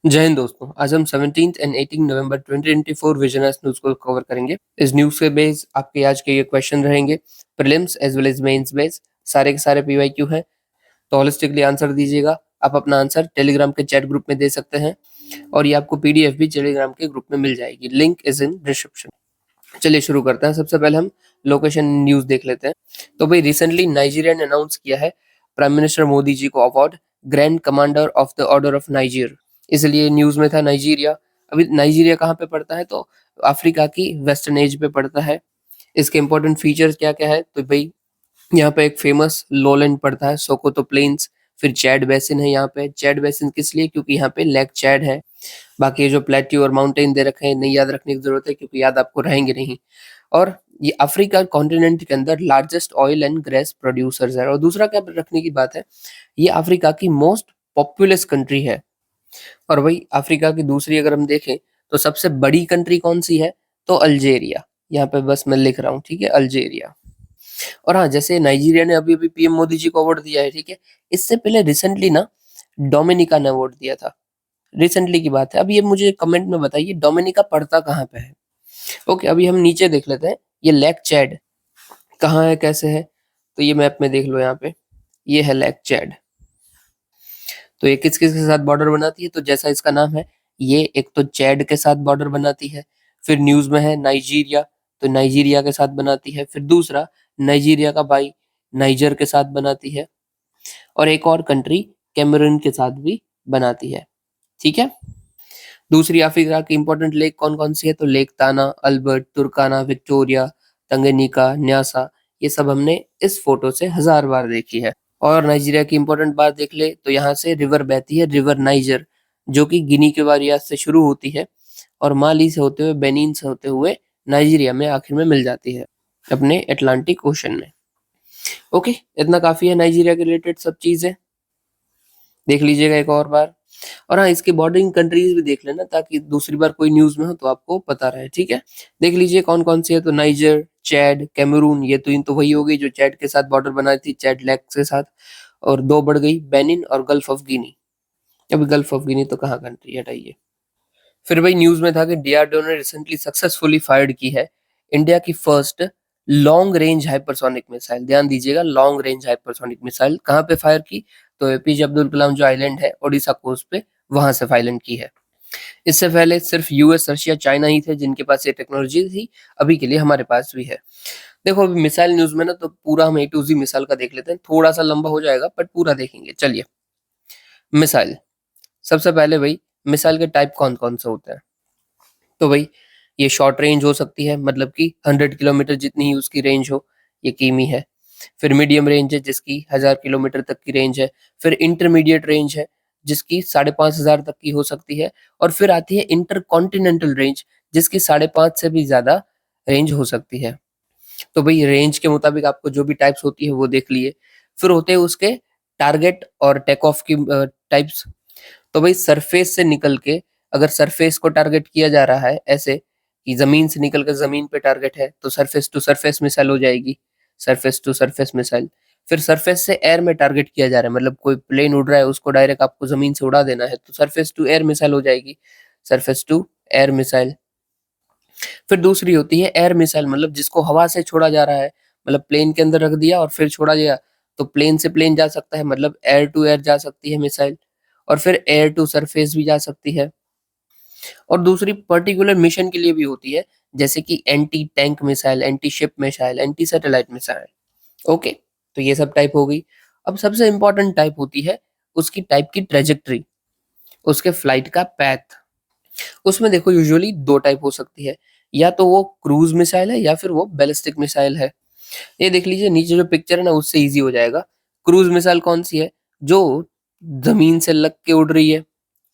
जय हिंद दोस्तों। आज हम 17th एंड 18 नवंबर 2024 विजनर्स न्यूज को कवर करेंगे। इस न्यूज के बेस आपके आज के ये क्वेश्चन रहेंगे, prelims as well as mains base. सारे के सारे पीवाईक्यू हैं, तो होलिस्टिकली आंसर दीजिएगा। आप अपना आंसर टेलीग्राम के चैट ग्रुप में दे सकते हैं और ये आपको पीडीएफ भी टेलीग्राम के ग्रुप में मिल जाएगी। Link is in description. चलिए शुरू करते हैं। सबसे पहले हम लोकेशन न्यूज देख लेते हैं। तो भाई रिसेंटली नाइजीरिया ने अनाउंस किया है प्राइम मिनिस्टर मोदी जी को award grand commander of the order of Niger. इसलिए न्यूज में था नाइजीरिया। अभी नाइजीरिया कहाँ पे पड़ता है? तो अफ्रीका की वेस्टर्न एज पे पड़ता है। इसके इंपॉर्टेंट फीचर्स क्या क्या है? तो भाई यहाँ पे एक फेमस लोलैंड पड़ता है, सोकोतो प्लेन्स। फिर चैड बेसिन है। यहाँ पे चैड बेसिन किस लिए? क्योंकि यहाँ पे लेक चैड है। बाकी ये जो प्लेट्यू और माउंटेन दे रखे हैं नहीं याद रखने की जरूरत है, क्योंकि याद आपको रहेंगे नहीं। और ये अफ्रीका कॉन्टिनेंट के अंदर largest oil and gas producers है। और दूसरा क्या रखने की बात है, ये अफ्रीका की मोस्ट पॉपुलस कंट्री है। और वही अफ्रीका की दूसरी अगर हम देखें तो सबसे बड़ी कंट्री कौन सी है? तो अल्जेरिया। यहाँ पे बस मैं लिख रहा हूँ, ठीक है, अल्जेरिया। और हाँ, जैसे नाइजीरिया ने अभी अभी पीएम मोदी जी को अवार्ड दिया है, ठीक है, इससे पहले रिसेंटली ना डोमिनिका ने अवार्ड दिया था। रिसेंटली की बात है। अब ये मुझे कमेंट में बताइए डोमिनिका पड़ता कहाँ पे है? ओके, अभी हम नीचे देख लेते हैं। ये लेक चैड कहाँ है, कैसे है? तो ये मैप में देख लो, यहाँ पे ये है लेक चैड। तो ये किस किस के साथ बॉर्डर बनाती है? तो जैसा इसका नाम है, ये एक तो चैड के साथ बॉर्डर बनाती है। फिर न्यूज में है नाइजीरिया, तो नाइजीरिया के साथ बनाती है। फिर दूसरा नाइजीरिया का भाई नाइजर के साथ बनाती है। और एक और कंट्री कैमरून के साथ भी बनाती है, ठीक है। दूसरी अफ्रीका की इंपॉर्टेंट लेक कौन कौन सी है? तो लेक ताना, अल्बर्ट, तुर्काना, विक्टोरिया, तंगनीका, न्यासा। ये सब हमने इस फोटो से 1000 बार देखी है। और नाइजीरिया की इंपॉर्टेंट बात देख ले तो यहाँ से रिवर बहती है, रिवर नाइजर, जो कि गिनी के वारियास से शुरू होती है और माली से होते हुए, बेनिन से होते हुए नाइजीरिया में आखिर में मिल जाती है अपने अटलांटिक ओशन में। ओके, इतना काफी है नाइजीरिया के रिलेटेड सब चीजें। देख लीजिएगा एक और बार। और हाँ, इसके बॉर्डरिंग कंट्रीज भी देख लेना, ताकि दूसरी बार कोई न्यूज में हो तो आपको पता रहे, ठीक है। देख लीजिए कौन कौन सी है। तो नाइजर, चैड, कैमरून, ये तो इन तो वही हो गई जो चैड के साथ बॉर्डर बनाई थी, चैड लेक के साथ। और दो बढ़ गई, बेनिन और गल्फ ऑफ गिनी। अभी गल्फ ऑफ गिनी तो कहाँ कंट्री, हटाइए। फिर भाई न्यूज में था कि डीआरडीओ ने रिसेंटली सक्सेसफुली फायर्ड की है इंडिया की first long range hypersonic missile. ध्यान दीजिएगा, लॉन्ग रेंज हाइपरसोनिक मिसाइल कहाँ पे फायर की? तो एपीजे अब्दुल कलाम जो आइलैंड है ओडिशा कोस्ट पे, वहां से फायरिंग की है। इससे पहले सिर्फ यूएस, रशिया, चाइना ही थे जिनके पास ये टेक्नोलॉजी थी। अभी के लिए हमारे पास भी है। देखो अभी मिसाइल न्यूज में ना, तो पूरा हम ए टू जी मिसाइल का देख लेते हैं। थोड़ा सा लंबा हो जाएगा बट पूरा देखेंगे। चलिए, मिसाइल। सबसे पहले भाई मिसाइल के टाइप कौन कौन से होते हैं? तो भाई ये शॉर्ट रेंज हो सकती है, मतलब कि 100 किलोमीटर जितनी ही उसकी रेंज हो, ये कीमी है। फिर मीडियम रेंज है जिसकी 1000 किलोमीटर तक की रेंज है। फिर इंटरमीडिएट रेंज है जिसकी 5500 तक की हो सकती है। और फिर आती है इंटर कॉन्टिनेंटल रेंज, जिसकी 5.5 से भी ज्यादा रेंज हो सकती है। तो भाई रेंज के मुताबिक आपको जो भी टाइप्स होती है वो देख लिए। फिर होते हैं उसके टारगेट और टेक ऑफ की टाइप्स। तो भाई सरफेस से निकल के, अगर सरफेस को टारगेट किया जा रहा है ऐसे कि जमीन से निकल कर जमीन पे टारगेट है, तो सरफेस टू सरफेस मिसाइल हो जाएगी, सरफेस टू सरफेस मिसाइल। फिर सरफेस से एयर में टारगेट किया जा रहा है, मतलब कोई प्लेन उड़ रहा है उसको डायरेक्ट आपको जमीन से उड़ा देना है, तो सरफेस टू एयर मिसाइल हो जाएगी, सरफेस टू एयर मिसाइल। फिर दूसरी होती है एयर मिसाइल, मतलब जिसको हवा से छोड़ा जा रहा है, मतलब प्लेन के अंदर रख दिया और फिर छोड़ा गया, तो प्लेन से प्लेन जा सकता है, मतलब एयर टू एयर जा सकती है मिसाइल। और फिर एयर टू सरफेस भी जा सकती है। और दूसरी पर्टिकुलर मिशन के लिए भी होती है, जैसे कि anti tank missile, anti ship missile, anti satellite missile. Okay, तो ये सब टाइप हो गई। अब सबसे इंपॉर्टेंट टाइप होती है उसकी टाइप की ट्रेजेक्ट्री, उसके फ्लाइट का पैथ। उसमें देखो यूजुअली दो टाइप हो सकती है, या तो वो क्रूज मिसाइल है या फिर वो बैलिस्टिक मिसाइल है। ये देख लीजिए नीचे जो पिक्चर है ना, उससे इजी हो जाएगा। क्रूज मिसाइल कौन सी है? जो जमीन से लग के उड़ रही है,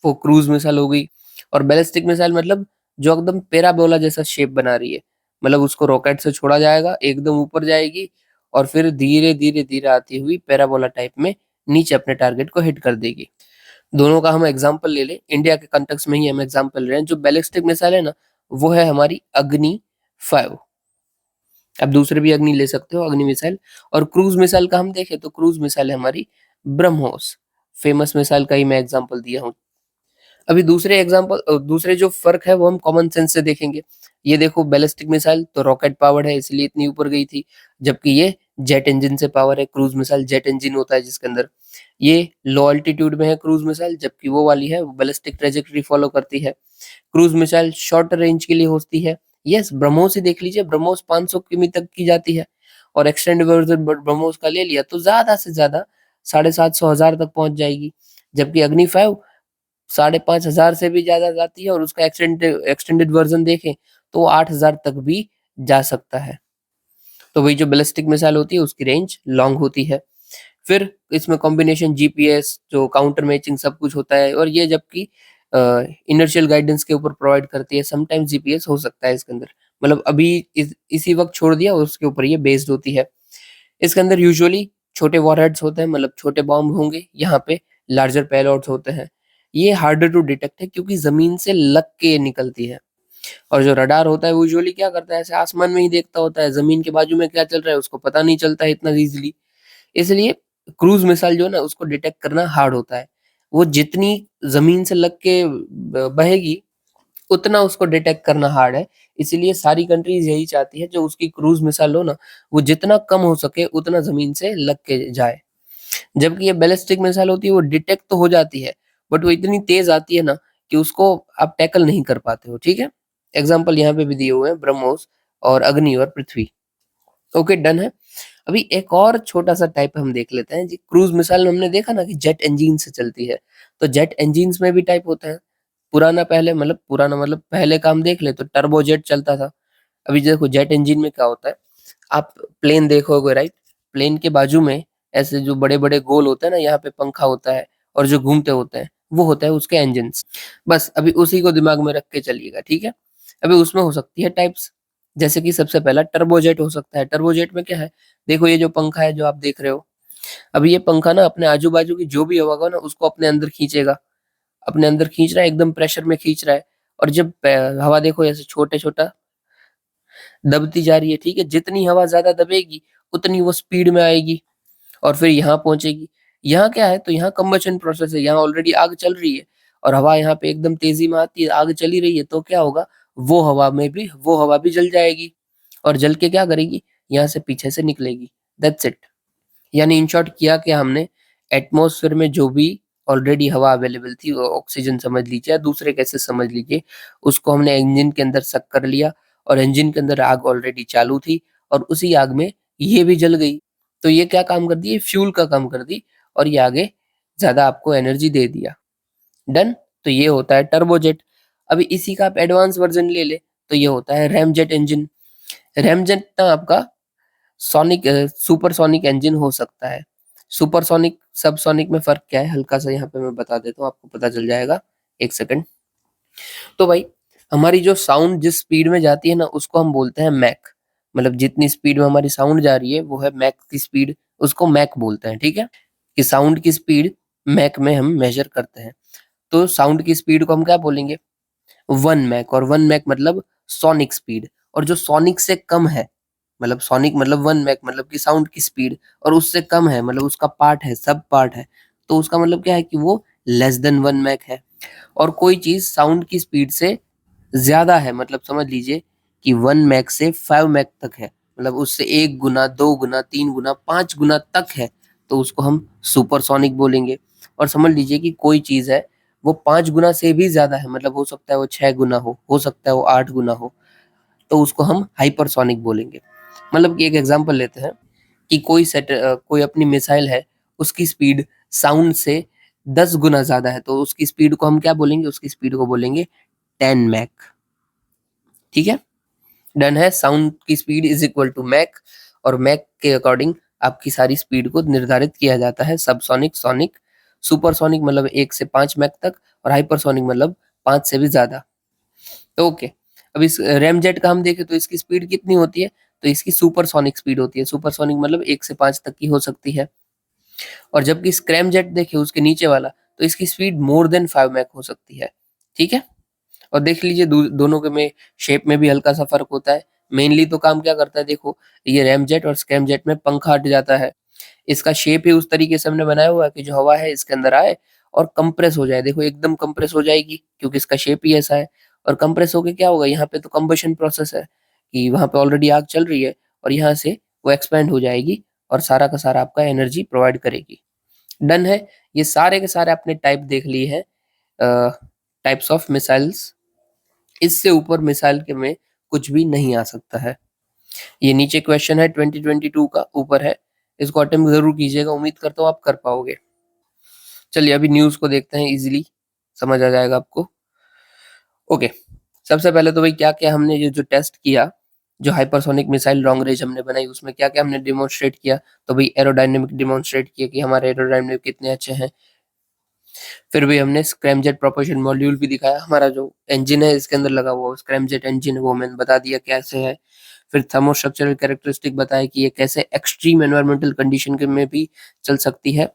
वो क्रूज मिसाइल हो गई। और बैलिस्टिक मिसाइल मतलब जो एकदम पैराबोला जैसा शेप बना रही है, मतलब उसको रॉकेट से छोड़ा जाएगा, एकदम ऊपर जाएगी और फिर धीरे धीरे धीरे आती हुई पैराबोला टाइप में नीचे अपने टारगेट को हिट कर देगी। दोनों का हम एग्जाम्पल ले लें, इंडिया के कंटेक्स में ही हम एग्जाम्पल ले रहे हैं। जो बैलिस्टिक मिसाइल है ना, वो है हमारी अग्नि 5। आप दूसरे भी अग्नि ले सकते हो, अग्नि मिसाइल। और क्रूज मिसाइल का हम देखें तो क्रूज मिसाइल है हमारी ब्रह्मोस, फेमस मिसाइल का ही मैं एग्जांपल दिया हूँ। अभी दूसरे जो फ़र्क है वो हम कॉमन सेंस से देखेंगे। ये देखो बैलिस्टिक मिसाइल तो रॉकेट पावर्ड है इसलिए इतनी ऊपर गई थी, जबकि ये जेट इंजन से पावर है, क्रूज़ मिसाइल जेट इंजन होता है जिसके अंदर। ये लो अल्टीट्यूड में है क्रूज़ मिसाइल, जबकि वो वाली है वो बैलिस्टिक ट्रैजेक्टरी फॉलो करती है। क्रूज़ मिसाइल शॉर्ट रेंज के लिए होती है। यस, ब्रह्मोस ही देख लीजिए, ब्रह्मोस 500 किमी तक की जाती है और एक्सटेंडेड वर्ज़न ब्रह्मोस का ले लिया तो ज़्यादा से ज़्यादा 750 हज़ार तक पहुँच जाएगी। जबकि अग्नि 5 5,500 से भी ज़्यादा जाती है और उसका एक्सटेंडेड वर्ज़न देखें तो 8,000 तक भी जा सकता है। तो वही जो बैलिस्टिक मिसाइल होती है उसकी रेंज लॉन्ग होती है। फिर इसमें कॉम्बिनेशन जीपीएस जो काउंटर मैचिंग सब कुछ होता है और ये जबकि इनर्शियल गाइडेंस के ऊपर प्रोवाइड करती है। समटाइम्स जीपीएस हो सकता है इसके अंदर। मतलब अभी इसी वक़्त छोड़ दिया और उसके ऊपर ये बेस्ड होती है। इसके अंदर यूजुअली छोटे वॉरहेड्स होते हैं, मतलब छोटे बॉम्ब होंगे, यहाँ पे लार्जर पेलोड्स होते हैं। ये हार्डर टू डिटेक्ट है क्योंकि ज़मीन से लग के निकलती है और जो रडार होता है वो यूजुअली क्या करता है, ऐसे आसमान में ही देखता होता है, ज़मीन के बाजू में क्या चल रहा है उसको पता नहीं चलता है इतना ईज़िली। इसलिए क्रूज़ मिसाइल जो है ना उसको डिटेक्ट करना हार्ड होता है। वो जितनी ज़मीन से लग के ब बहेगी उतना उसको डिटेक्ट करना हार्ड है। इसीलिए सारी कंट्रीज़ यही चाहती है जो उसकी क्रूज़ मिसाइल हो ना, वो जितना कम हो सके उतना ज़मीन से लग के जाए। जबकि ये बैलिस्टिक मिसाइल होती है वो डिटेक्ट तो हो जाती है, बट वो इतनी तेज़ आती है ना कि उसको आप टैकल नहीं कर पाते हो, ठीक है? एग्ज़ाम्पल यहाँ पे भी दिए हुए हैं ब्रह्मोस और अग्नि और पृथ्वी। ओके, डन है। अभी एक और छोटा-सा टाइप हम देख लेते हैं जी, क्रूज़ मिसाइल में हमने देखा ना कि जेट इंजन से चलती है, तो जेट इंजन्स में भी टाइप होते हैं। पुराना मतलब पहले का हम देख ले तो टर्बोजेट चलता था। अभी देखो जेट इंजन में क्या होता है, आप प्लेन देखोगे राइट? प्लेन के बाजू में ऐसे जो बड़े-बड़े गोल होते हैं ना, यहाँ पे पंखा होता है और जो घूमते होते हैं, वो होता है उसके इंजन्स। बस अभी उसी को दिमाग में रख के चलिएगा, ठीक है? अभी उसमें हो सकती है टाइप्स, जैसे कि सबसे पहला टर्बोजेट हो सकता है। टर्बोजेट में क्या है, देखो ये जो पंखा है जो आप देख रहे हो, अभी ये पंखा ना अपने आजू-बाजू की जो भी हवा होगा ना उसको अपने अंदर खींचेगा। अपने अंदर खींच रहा है, एकदम प्रेशर में खींच रहा है और जब हवा देखो ऐसे छोटा-छोटा दबती जा रही है, ठीक है? जितनी हवा ज़्यादा दबेगी, उतनी वो स्पीड में आएगी और फिर यहाँ पहुँचेगी। यहाँ क्या है, तो यहाँ कंबशन प्रोसेस है, यहाँ ऑलरेडी आग चल रही है और हवा यहाँ पे एकदम तेज़ी में आती है, आग चल ही रही है, तो क्या होगा, वो हवा भी जल जाएगी और जल के क्या करेगी, यहाँ से पीछे से निकलेगी। That's it. यानी इन शॉर्ट किया क्या हमने, एटमॉस्फेयर में जो भी ऑलरेडी हवा अवेलेबल थी, वो ऑक्सीजन समझ लीजिए या दूसरे गैसेस समझ लीजिए, उसको हमने इंजन के अंदर सक कर लिया और इंजन के अंदर आग ऑलरेडी चालू थी और उसी आग में ये भी जल गई। तो ये क्या काम कर दी, ये फ्यूल का काम कर दी और ये आगे ज़्यादा आपको एनर्जी दे दिया। डन? तो ये होता है टर्बोजेट। अभी इसी का आप एडवांस वर्ज़न ले लें, तो ये होता है रैमजेट इंजन। रैमजेट ना आपका सुपरसोनिक इंजन हो सकता है। सुपरसोनिक, सबसोनिक में फ़र्क क्या है? हल्का-सा यहाँ पे मैं बता देता हूँ, आपको पता चल जाएगा। 1 सेकंड। तो भाई, हमारी जो साउंड जिस स्पीड में जाती है ना, उसको हम बोलते हैं मैक। मतलब जितनी स्पीड में हमारी साउंड जा रही है, वो है मैक की स्पीड, उसको मैक बोलते हैं, ठीक है? कि साउंड की स्पीड मैक में हम मेज़र करते हैं। तो साउंड की स्पीड को हम क्या बोलेंगे? 1 मैक, और 1 मैक मतलब सोनिक स्पीड, और जो सोनिक से कम है, मतलब सोनिक मतलब 1 मैक मतलब कि साउंड की स्पीड, और उससे कम है मतलब उसका पार्ट है, सब पार्ट है, तो उसका मतलब क्या है कि वो लेस देन 1 मैक है। और कोई चीज़ साउंड की स्पीड से ज़्यादा है, मतलब समझ लीजिए कि 1 मैक से 5 मैक तक है, मतलब उससे 1 गुना, 2 गुना, 3 गुना, 5 गुना तक है, तो उसको हम सुपरसोनिक बोलेंगे। और समझ लीजिए कि कोई चीज़ है, वो 5 गुना से भी ज़्यादा है, मतलब हो सकता है वो 6 गुना हो सकता है वो 8 गुना हो, तो उसको हम हाइपरसोनिक बोलेंगे। मतलब कि एक एग्ज़ाम्पल लेते हैं कि कोई अपनी मिसाइल है, उसकी स्पीड साउंड से 10 गुना ज़्यादा है, तो उसकी स्पीड को हम क्या बोलेंगे? उसकी स्पीड को बोलेंगे 10 मैक, ठीक है? डन है। साउंड की speed is equal to Mach, और मैक के अकॉर्डिंग आपकी सारी स्पीड को निर्धारित किया जाता है, सबसोनिक, सोनिक, सुपरसोनिक मतलब 1 से 5 मैक तक, और हाइपरसोनिक मतलब 5 से भी ज़्यादा। तो ओके, अब इस रैमजेट का हम देखें तो इसकी स्पीड कितनी होती है? तो इसकी सुपरसोनिक स्पीड होती है। सुपरसोनिक मतलब 1 से 5 तक की हो सकती है। और जबकि स्क्रैमजेट देखें उसके नीचे वाला, तो इसकी स्पीड मोर देन 5 मैक हो सकती है। ठीक है? और देख लीजिए दोनों के में शेप में भी हल्का-सा फ़र्क होता है। मेनली तो काम क्या करता है देखो, ये रैमजेट और स्क्रैमजेट में पंखा हट जाता है। इसका शेप ही उस तरीके से हमने बनाया हुआ है कि जो हवा है इसके अंदर आए और कंप्रेस हो जाए, देखो एकदम कंप्रेस हो जाएगी क्योंकि इसका शेप ही ऐसा है। और कंप्रेस होके क्या होगा, यहाँ पे तो कंबशन प्रोसेस है कि वहां पे ऑलरेडी आग चल रही है और यहाँ से वो एक्सपेंड हो जाएगी और सारा का सारा आपका एनर्जी प्रोवाइड करेगी। डन है। ये सारे के सारे आपने टाइप देख लिए हैं, टाइप्स ऑफ मिसाइल्स। इससे ऊपर मिसाइल के में कुछ भी नहीं आ सकता है। ये नीचे क्वेश्चन है 2022 का, ऊपर है, इसको अटेम्प्ट जरूर कीजिएगा, उम्मीद करता हूँ आप कर पाओगे। चलिए अभी न्यूज को देखते हैं, इजीली समझ आ जाएगा आपको। ओके, सबसे पहले तो भाई क्या क्या हमने ये जो टेस्ट किया, जो हाइपरसोनिक मिसाइल लॉन्ग रेंज हमने बनाई, उसमें क्या क्या हमने डिमोन्स्ट्रेट किया। तो भाई एरोडायनेमिक डिमोन्स्ट्रेट किया कि हमारे एरोडायनेमिक कितने अच्छे हैं। फिर भी हमने स्क्रैमजेट प्रोपल्शन मॉड्यूल भी दिखाया, हमारा जो इंजन है इसके अंदर लगा हुआ स्क्रैमजेट इंजन, वो मैंने बता दिया कैसे है। फिर थर्मोस्ट्रक्चरल कैरेक्टरिस्टिक बताया कि ये कैसे एक्सट्रीम एनवायरमेंटल कंडीशन के में भी चल सकती है।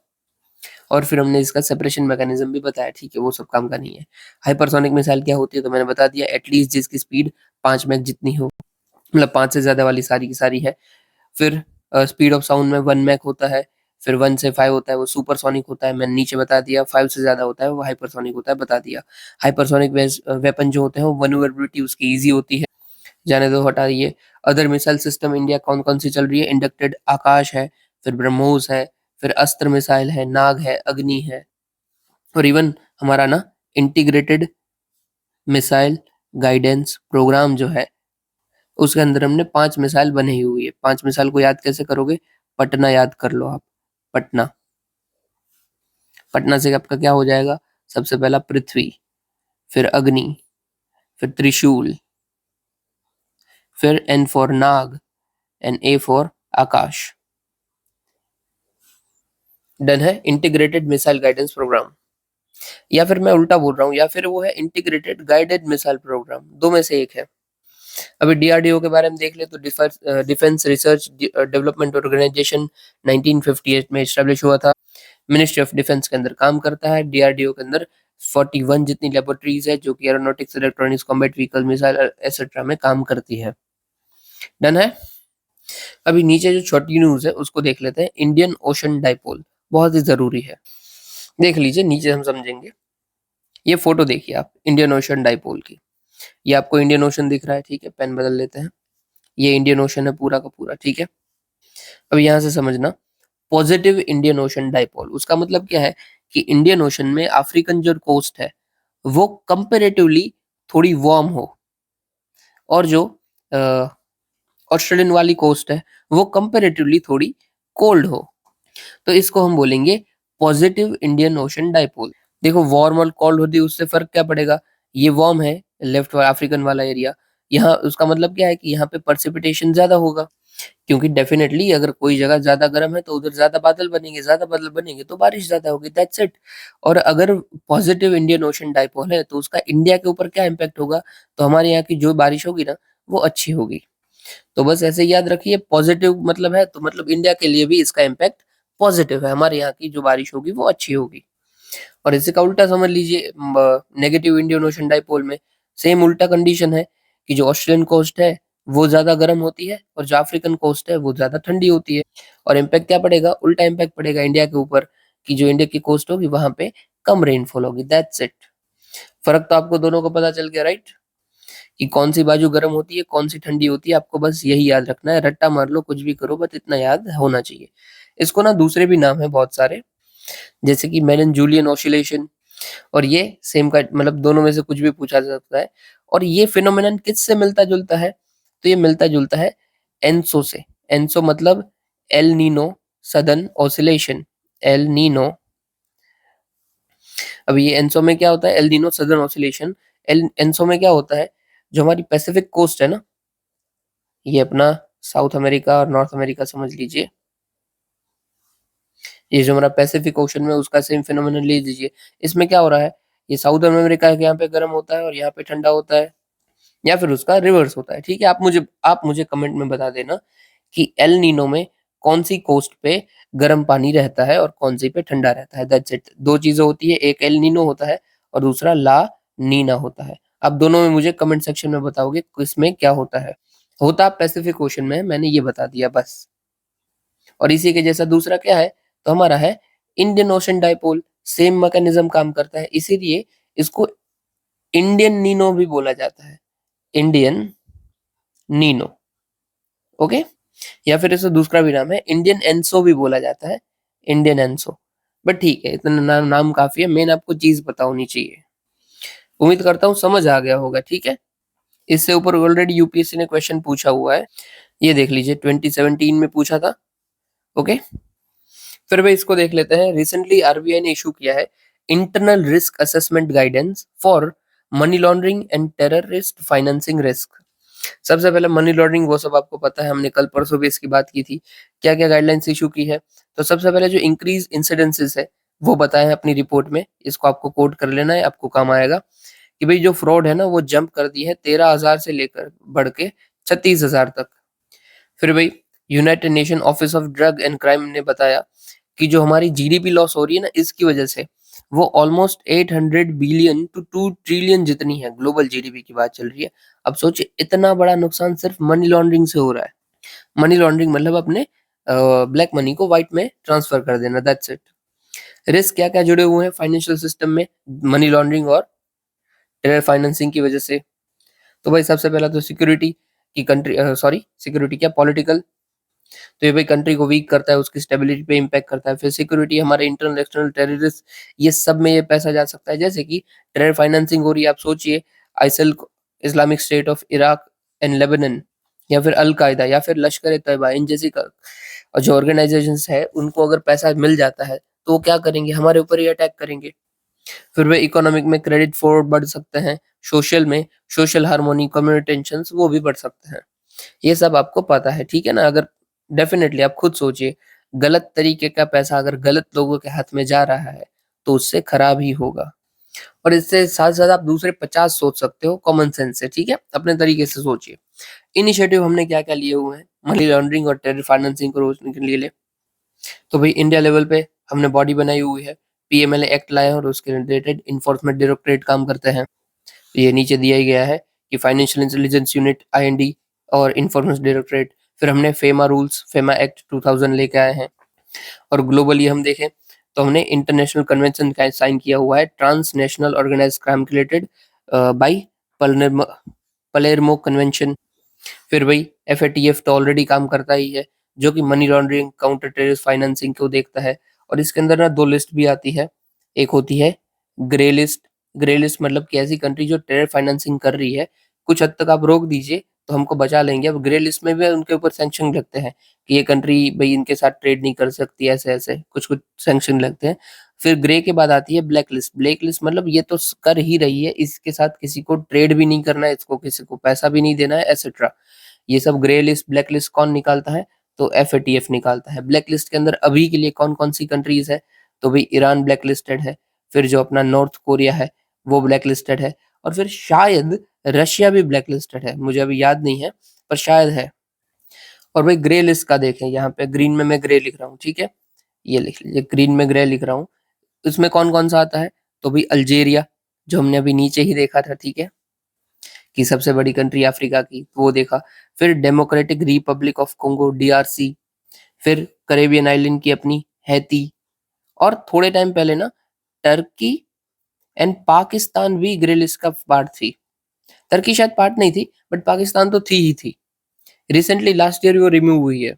और फिर हमने इसका सेपरेशन मैकेनिज्म भी बताया, ठीक है वो सब काम का नहीं है। हाइपरसोनिक मिसाइल क्या होती है तो मैंने बता दिया, एटलीस्ट जिसकी स्पीड 5 मैक जितनी हो, मतलब 5 से ज्यादा वाली सारी की सारी है। फिर स्पीड ऑफ साउंड में 1 मैक होता है, फिर 1 से 5 होता है वो सुपरसोनिक होता है, मैंने नीचे बता दिया। 5 से ज्यादा होता है वो हाइपरसोनिक होता है, बता दिया। हाइपरसोनिक वेपन जो होते हैं वो मनूवरेबिलिटी उसकी ईजी होती है, जाने दो हटा दिए। अदर मिसाइल सिस्टम इंडिया कौन कौन सी चल रही है, इंडक्टेड आकाश है, फिर ब्रह्मोस है, फिर अस्त्र मिसाइल है, नाग है, अग्नि है, और इवन हमारा ना इंटीग्रेटेड मिसाइल गाइडेंस प्रोग्राम जो है उसके अंदर हमने 5 मिसाइल बनी हुई है। 5 मिसाइल को याद कैसे करोगे, पटना याद कर लो आप, पटना। पटना से आपका क्या हो जाएगा, सबसे पहला पृथ्वी, फिर अग्नि, फिर त्रिशूल, फिर N for Nag and A for Akash. Done है, इंटीग्रेटेड मिसाइल गाइडेंस प्रोग्राम। या फिर मैं उल्टा बोल रहा हूँ, या फिर वो है इंटीग्रेटेड गाइडेड मिसाइल प्रोग्राम, दो में से एक है। अभी डीआरडीओ के बारे में देख ले तो डिफेंस रिसर्च डेवलपमेंट ऑर्गेनाइजेशन 1958 में एस्टेब्लिश हुआ था। मिनिस्ट्री ऑफ डिफेंस के अंदर काम करता है। डीआरडीओ के अंदर 41 जितनी लेबोरेटरीज है जो कि aeronautics, electronics, combat vehicle, missile etcetera में काम करती है। डन है। अभी नीचे जो छोटी न्यूज है उसको देख लेते हैं। इंडियन ओशन डाइपोल बहुत ही जरूरी है, देख लीजिए नीचे हम समझेंगे। ये फोटो देखिए आप इंडियन ओशन डाइपोल की, ये आपको इंडियन ओशन दिख रहा है, ठीक है, पेन बदल लेते हैं। ये इंडियन ओशन है पूरा का पूरा, ठीक है। अब यहाँ से समझना, पॉजिटिव इंडियन ओशन डाइपोल उसका मतलब क्या है कि इंडियन ओशन में अफ्रीकन जो कोस्ट है वो कंपेरेटिवली थोड़ी वार्म हो, और जो ऑस्ट्रेलियन वाली कोस्ट है वो कंपेरेटिवली थोड़ी कोल्ड हो। तो इसको हम बोलेंगे पॉजिटिव इंडियन ओशन डाइपोल। देखो वार्म और कोल्ड होती है उससे फर्क क्या पड़ेगा, ये वार्म है लेफ्ट अफ्रीकन वाला एरिया, यहाँ उसका मतलब क्या है कि यहाँ पे प्रेसिपिटेशन ज्यादा होगा, क्योंकि डेफिनेटली अगर कोई जगह ज्यादा गर्म है तो उधर ज्यादा बादल बनेंगे, ज्यादा बादल बनेंगे तो बारिश ज्यादा होगी, दैट्स इट। और अगर पॉजिटिव इंडियन ओशन डाइपोल है तो उसका इंडिया के ऊपर क्या इम्पैक्ट होगा, तो हमारे यहाँ की जो बारिश होगी ना वो अच्छी होगी। तो बस ऐसे याद रखिए, पॉजिटिव मतलब है तो मतलब इंडिया के लिए भी इसका इम्पैक्ट पॉजिटिव है, हमारे यहाँ की जो बारिश होगी वो अच्छी होगी। और इसी का उल्टा समझ लीजिए, नेगेटिव इंडियन ओशन डाइपोल में सेम उल्टा कंडीशन है कि जो ऑस्ट्रेलियन कोस्ट है वो ज्यादा गर्म होती है और जो अफ्रीकन कोस्ट है वो ज्यादा ठंडी होती है। और इम्पैक्ट क्या पड़ेगा, उल्टा इम्पैक्ट पड़ेगा इंडिया के ऊपर कि जो इंडिया की कोस्ट होगी वहां पे कम रेनफॉल होगी, दैट्स इट। फर्क तो आपको दोनों को पता चल गया, राइट, कि कौन सी बाजू गर्म होती है कौन सी ठंडी होती है। आपको बस यही याद रखना है, रट्टा मार लो कुछ भी करो, बस इतना याद होना चाहिए। इसको ना दूसरे भी नाम है बहुत सारे, जैसे कि मेलन जूलियन ऑसिलेशन, और ये सेम का मतलब दोनों में से कुछ भी पूछा जा सकता है। और ये फिनोमेनन किससे मिलता जुलता है, तो ये मिलता जुलता है एनसो से। एनसो मतलब El Nino southern oscillation, El Nino. अब ये एनसो में क्या होता है, El Nino southern oscillation, L ENSO में क्या होता है, जो हमारी पैसिफिक कोस्ट है ना, ये अपना साउथ अमेरिका और नॉर्थ अमेरिका समझ लीजिए, ये जो हमारा पैसिफिक ओशन में उसका सेम फिनोमेनन ले लीजिए। इसमें क्या हो रहा है, ये साउथ अमेरिका के यहाँ पे गर्म होता है और यहाँ पे ठंडा होता है, या फिर उसका रिवर्स होता है, ठीक है। आप मुझे कमेंट में बता देना कि एल नीनो में कौन सी कोस्ट पे गर्म पानी रहता है और कौन सी पे ठंडा रहता है, दैट्स इट। दो चीजें होती है, एक एल नीनो होता है और दूसरा ला नीना होता है। आप दोनों में मुझे कमेंट सेक्शन में बताओगे किसमें क्या होता है। होता पैसिफिक ओशन में है, मैंने ये बता दिया बस। और इसी के जैसा दूसरा क्या है, तो हमारा है Indian ocean dipole, same mechanism काम करता है, इसीलिए इसको इंडियन नीनो भी बोला जाता है, इंडियन नीनो। ओके, या फिर इसका दूसरा भी नाम है इंडियन एनसो भी बोला जाता है, इंडियन एनसो। बट ठीक है, इतना नाम काफी है, मेन आपको चीज पता होनी चाहिए। उम्मीद करता हूँ समझ आ गया होगा, ठीक है। इससे ऊपर ऑलरेडी यूपीएससी ने क्वेश्चन पूछा हुआ है, ये देख लीजिए 2017 में पूछा था। ओके, फिर भाई इसको देख लेते हैं। रिसेंटली आरबीआई ने इशू किया है internal risk assessment guidance for money laundering and terrorist financing risk. सबसे पहले मनी लॉन्ड्रिंग वो सब आपको पता है, हमने कल परसों भी इसकी बात की थी। क्या क्या गाइडलाइंस इशू की है, तो सबसे पहले जो इंक्रीज इंसिडेंसेस है वो बताया है अपनी रिपोर्ट में, इसको आपको कोट कर लेना है, आपको काम आएगा। कि भाई जो फ्रॉड है ना वो जंप कर दी है 13,000 से लेकर बढ़ के 36,000 तक। फिर भाई United nation office of drug and crime ने बताया कि जो हमारी जीडीपी लॉस हो रही है ना इसकी वजह से, वो ऑलमोस्ट 800 बिलियन टू 2 ट्रिलियन जितनी है, ग्लोबल जीडीपी की बात चल रही है। अब सोचिए इतना बड़ा नुकसान सिर्फ मनी लॉन्ड्रिंग से हो रहा है। मनी लॉन्ड्रिंग मतलब अपने ब्लैक मनी को व्हाइट में ट्रांसफर कर देना, दैट्स इट। रिस्क क्या क्या जुड़े हुए हैं फाइनेंशियल सिस्टम में मनी लॉन्ड्रिंग और टेरर फाइनेंसिंग की वजह से? तो भाई सबसे पहला तो सिक्योरिटी की कंट्री, सॉरी सिक्योरिटी क्या, पॉलिटिकल। तो ये भाई कंट्री को वीक करता है, उसकी स्टेबिलिटी पे इम्पैक्ट करता है। फिर सिक्योरिटी हमारे इंटरनल एक्सटर्नल टेररिस्ट, ये सब में ये पैसा जा सकता है। जैसे कि टेरर फाइनेंसिंग हो रही है, आप सोचिए ISIL, Islamic State of Iraq and Lebanon, या फिर अल कायदा, या फिर लश्कर ए तैयबा, इन जैसी और जो ऑर्गेनाइजेशंस है उनको अगर पैसा मिल जाता है तो वो क्या करेंगे, हमारे ऊपर ही अटैक करेंगे। फिर वे इकोनॉमिक में क्रेडिट फ्रॉड बढ़ सकते हैं, सोशल में सोशल हार्मोनी, कम्युनिटी टेंशन वो भी बढ़ सकते हैं। ये सब आपको पता है, ठीक है ना। अगर डेफिनेटली आप खुद सोचिए, गलत तरीके का पैसा अगर गलत लोगों के हाथ में जा रहा है तो उससे खराब ही होगा। और इससे साथ साथ आप दूसरे 50 सोच सकते हो कॉमन सेंस से, ठीक है, अपने तरीके से सोचिए। इनिशिएटिव हमने क्या क्या लिए हुए हैं मनी लॉन्ड्रिंग और टेरर फाइनेंसिंग को रोकने के लिए? तो भाई इंडिया लेवल पे हमने बॉडी बनाई हुई है, पीएमएलए एक्ट लाए हैं और उसके रिलेटेड इन्फोर्समेंट डायरेक्टरेट काम करते हैं। ये नीचे दिया ही गया है कि फाइनेंशियल इंटेलिजेंस यूनिट आईएनडी और इन्फॉर्मेशन डायरेक्टरेट। फिर हमने फेमा रूल्स, फेमा एक्ट 2000 लेके आए हैं। और ग्लोबली हम देखें तो हमने इंटरनेशनल कन्वेंशन का साइन किया हुआ है, transnational organised crime related by Palermo convention. फिर भाई एफएटीएफ तो ऑलरेडी काम करता ही है, जो कि money laundering, counter terrorist financing को देखता है। और इसके अंदर ना दो लिस्ट भी आती है, एक होती है ग्रे लिस्ट। ग्रे लिस्ट मतलब कि ऐसी कंट्री जो टेरर फाइनेंसिंग कर रही है, कुछ हद तक आप रोक दीजिए तो हमको बचा लेंगे। अब ग्रे लिस्ट में भी उनके ऊपर सैंक्शन लगते हैं कि ये कंट्री भाई इनके साथ ट्रेड नहीं कर सकती, ऐसे ऐसे कुछ कुछ सैंक्शन लगते हैं। फिर ग्रे के बाद आती है ब्लैक लिस्ट। ब्लैक लिस्ट मतलब ये तो कर ही रही है, इसके साथ किसी को ट्रेड भी नहीं करना है, इसको किसी को पैसा भी नहीं देना है, एक्सेट्रा। ये सब ग्रे लिस्ट ब्लैक लिस्ट कौन निकालता है, तो एफएटीएफ निकालता है। ब्लैक लिस्ट के अंदर अभी के लिए कौन कौन सी कंट्रीज है, तो भाई ईरान ब्लैक लिस्टेड है, फिर जो अपना नॉर्थ कोरिया है वो ब्लैक लिस्टेड है, और फिर शायद रशिया भी ब्लैक लिस्टेड है, मुझे अभी याद नहीं है पर शायद है। और भाई ग्रे लिस्ट का देखें, यहाँ पे ग्रीन में मैं ग्रे लिख रहा हूँ, ठीक है, ये लिख लीजिए, ग्रीन में ग्रे लिख रहा हूँ। इसमें कौन कौन सा आता है, तो भाई अल्जेरिया, जो हमने अभी नीचे ही देखा था, ठीक है, कि सबसे बड़ी कंट्री अफ्रीका की, वो देखा। फिर democratic Republic of Congo DRC, फिर करेबियन आइलैंड की अपनी हैती, और थोड़े टाइम पहले ना टर्की एंड पाकिस्तान भी ग्रे लिस्ट का पार्ट थी। टर्की शायद पार्ट नहीं थी, बट पाकिस्तान तो थी ही थी। रिसेंटली लास्ट ईयर वो रिमूव हुई है।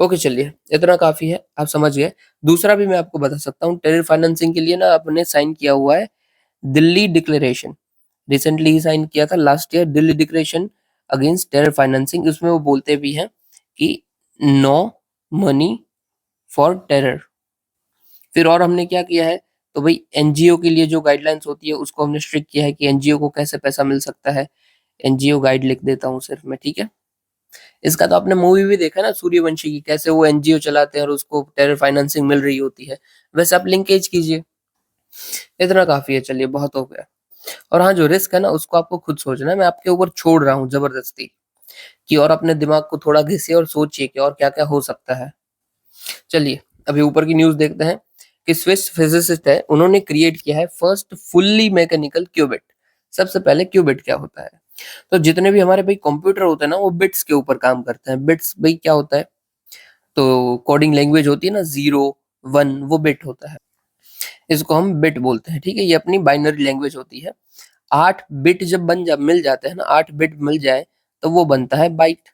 ओके चलिए, इतना काफी है, आप समझ गए। दूसरा भी मैं आपको बता सकता हूँ, टेरर फाइनेंसिंग के लिए ना आपने साइन किया हुआ है दिल्ली डिक्लेरेशन। रिसेंटली ही साइन किया था last year, Delhi declaration against terror financing. उसमें वो बोलते भी हैं कि नो मनी फॉर टेरर। फिर और हमने क्या किया है, तो भाई एनजीओ के लिए जो गाइडलाइंस होती है उसको हमने स्ट्रिक्ट किया है कि एनजीओ को कैसे पैसा मिल सकता है। एनजीओ गाइड लिख देता हूँ सिर्फ मैं, ठीक है। इसका तो आपने मूवी भी देखा ना सूर्यवंशी की, कैसे वो एनजीओ चलाते हैं और उसको टेरर फाइनेंसिंग मिल रही होती है, वैसे आप लिंकेज कीजिए। इतना काफी है, चलिए बहुत हो गया। और हाँ, जो रिस्क है ना उसको आपको खुद सोचना है, मैं आपके ऊपर छोड़ रहा हूँ जबरदस्ती कि और अपने दिमाग को थोड़ा घिसिए और सोचिए कि और क्या क्या हो सकता है। चलिए अभी ऊपर की न्यूज देखते हैं कि स्विस फिजिसिस्ट है, उन्होंने क्रिएट किया है फर्स्ट फुल्ली मैकेनिकल क्यूबिट। सबसे पहले क्यूबिट क्या होता है, तो जितने भी हमारे भाई कंप्यूटर होते हैं ना वो बिट्स के ऊपर काम करते हैं। बिट्स भाई क्या होता है, तो कोडिंग लैंग्वेज होती है ना, 0 1 वो बिट होता है। इसको हम बिट बोलते हैं, ठीक है। ये अपनी बाइनरी लैंग्वेज होती है। 8 बिट जब मिल जाते हैं ना, 8 बिट मिल जाए तो वो बनता है बाइट।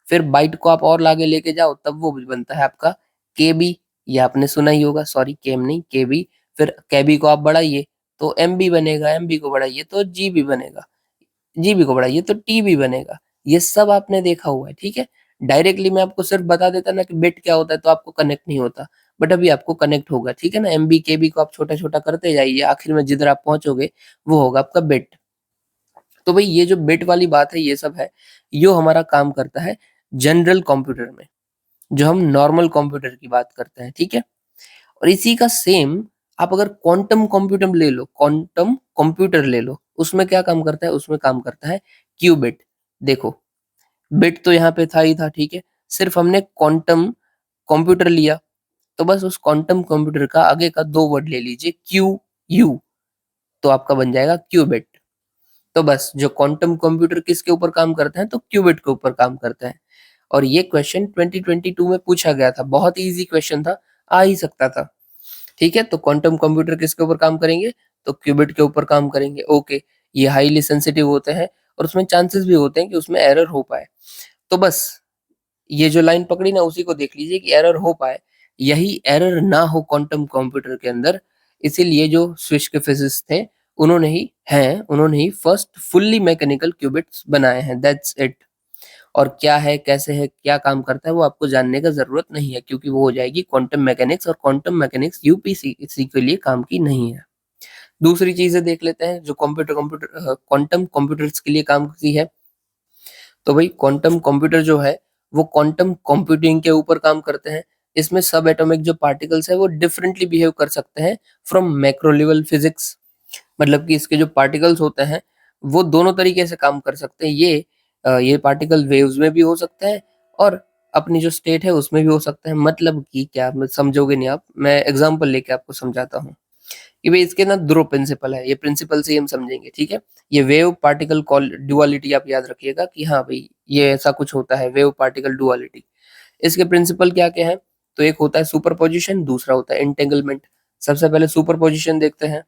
फिर बाइट को आप और आगे लेके जाओ तब वो बनता है आपका केबी। ये आपने सुना ही होगा, सॉरी केम नहीं, केबी। फिर केबी को आप बढ़ाइए तो एमबी बनेगा, एमबी को बढ़ाइए तो जीबी बनेगा, जीबी को बढ़ाइए तो टीबी बनेगा। ये सब आपने देखा हुआ है, ठीक है। डायरेक्टली मैं आपको सिर्फ बता देता ना कि बिट क्या होता है तो आपको कनेक्ट नहीं होता, बट अभी आपको कनेक्ट होगा, ठीक है ना। एमबी केबी को आप छोटा छोटा करते जाइए, आखिर में जिधर आप पहुंचोगे वो होगा आपका बिट। तो भाई ये जो बिट वाली बात है ये सब है, यो हमारा काम करता है जनरल कंप्यूटर में, जो हम नॉर्मल कंप्यूटर की बात करते हैं, ठीक है। और इसी का सेम आप अगर क्वांटम कंप्यूटर ले लो, क्वांटम कंप्यूटर ले लो, उसमें क्या काम करता है, उसमें काम करता है क्यूबिट। देखो बिट तो यहाँ पे था ही था, ठीक है। सिर्फ हमने क्वांटम कंप्यूटर लिया, तो बस उस क्वांटम कंप्यूटर का आगे का 2 वर्ड ले लीजिए क्यू यू, तो आपका बन जाएगा क्यूबिट। तो बस जो क्वांटम कंप्यूटर किसके ऊपर काम करते हैं, तो क्यूबिट के ऊपर काम करते हैं। और ये क्वेश्चन 2022 में पूछा गया था, बहुत इजी क्वेश्चन था, आ ही सकता था, ठीक है। तो क्वांटम कंप्यूटर किसके ऊपर काम करेंगे, तो क्यूबिट के ऊपर काम करेंगे, ओके। ये हाईली सेंसिटिव होते हैं और उसमें चांसेस भी होते हैं कि उसमें एरर हो पाए। तो बस ये जो लाइन पकड़ी ना उसी को देख लीजिए कि एरर हो पाए, यही एरर ना हो क्वांटम कंप्यूटर के अंदर। इसीलिए जो स्विच के फिजिसिस्ट थे उन्होंने ही फर्स्ट फुल्ली मैकेनिकल क्यूबिट्स बनाए हैं, दैट्स इट। और क्या है, कैसे है, क्या काम करता है वो आपको जानने का जरूरत नहीं है, क्योंकि वो हो जाएगी क्वांटम मैकेनिक्स, और क्वांटम मैकेनिक्स यूपीसी इसी के लिए काम की नहीं है। दूसरी चीजें देख लेते हैं जो कंप्यूटर क्वांटम कंप्यूटर्स के लिए काम की है। तो भाई क्वांटम कंप्यूटर जो है वो क्वांटम कंप्यूटिंग के ऊपर काम करते हैं। इसमें सब एटॉमिक जो पार्टिकल्स है वो डिफरेंटली बिहेव कर सकते हैं फ्रॉम मैक्रो लेवल फिजिक्स। मतलब कि इसके जो पार्टिकल्स होते हैं वो दोनों तरीके से काम कर सकते हैं। ये पार्टिकल वेव्स में भी हो सकते हैं और अपनी जो स्टेट है उसमें भी हो सकते हैं। मतलब कि क्या, समझोगे नहीं आप, मैं एग्जांपल लेके आपको समझाता हूँ कि भाई इसके ना दो प्रिंसिपल है, ये प्रिंसिपल से ही हम समझेंगे, ठीक है। ये वेव पार्टिकल डुअलिटी आप याद रखिएगा कि हाँ भाई ये ऐसा कुछ होता है, वेव पार्टिकल डुअलिटी। इसके प्रिंसिपल क्या क्या है, तो एक होता है सुपरपोजिशन, दूसरा होता है एंटेंगलमेंट। सबसे पहले सुपरपोजिशन देखते हैं।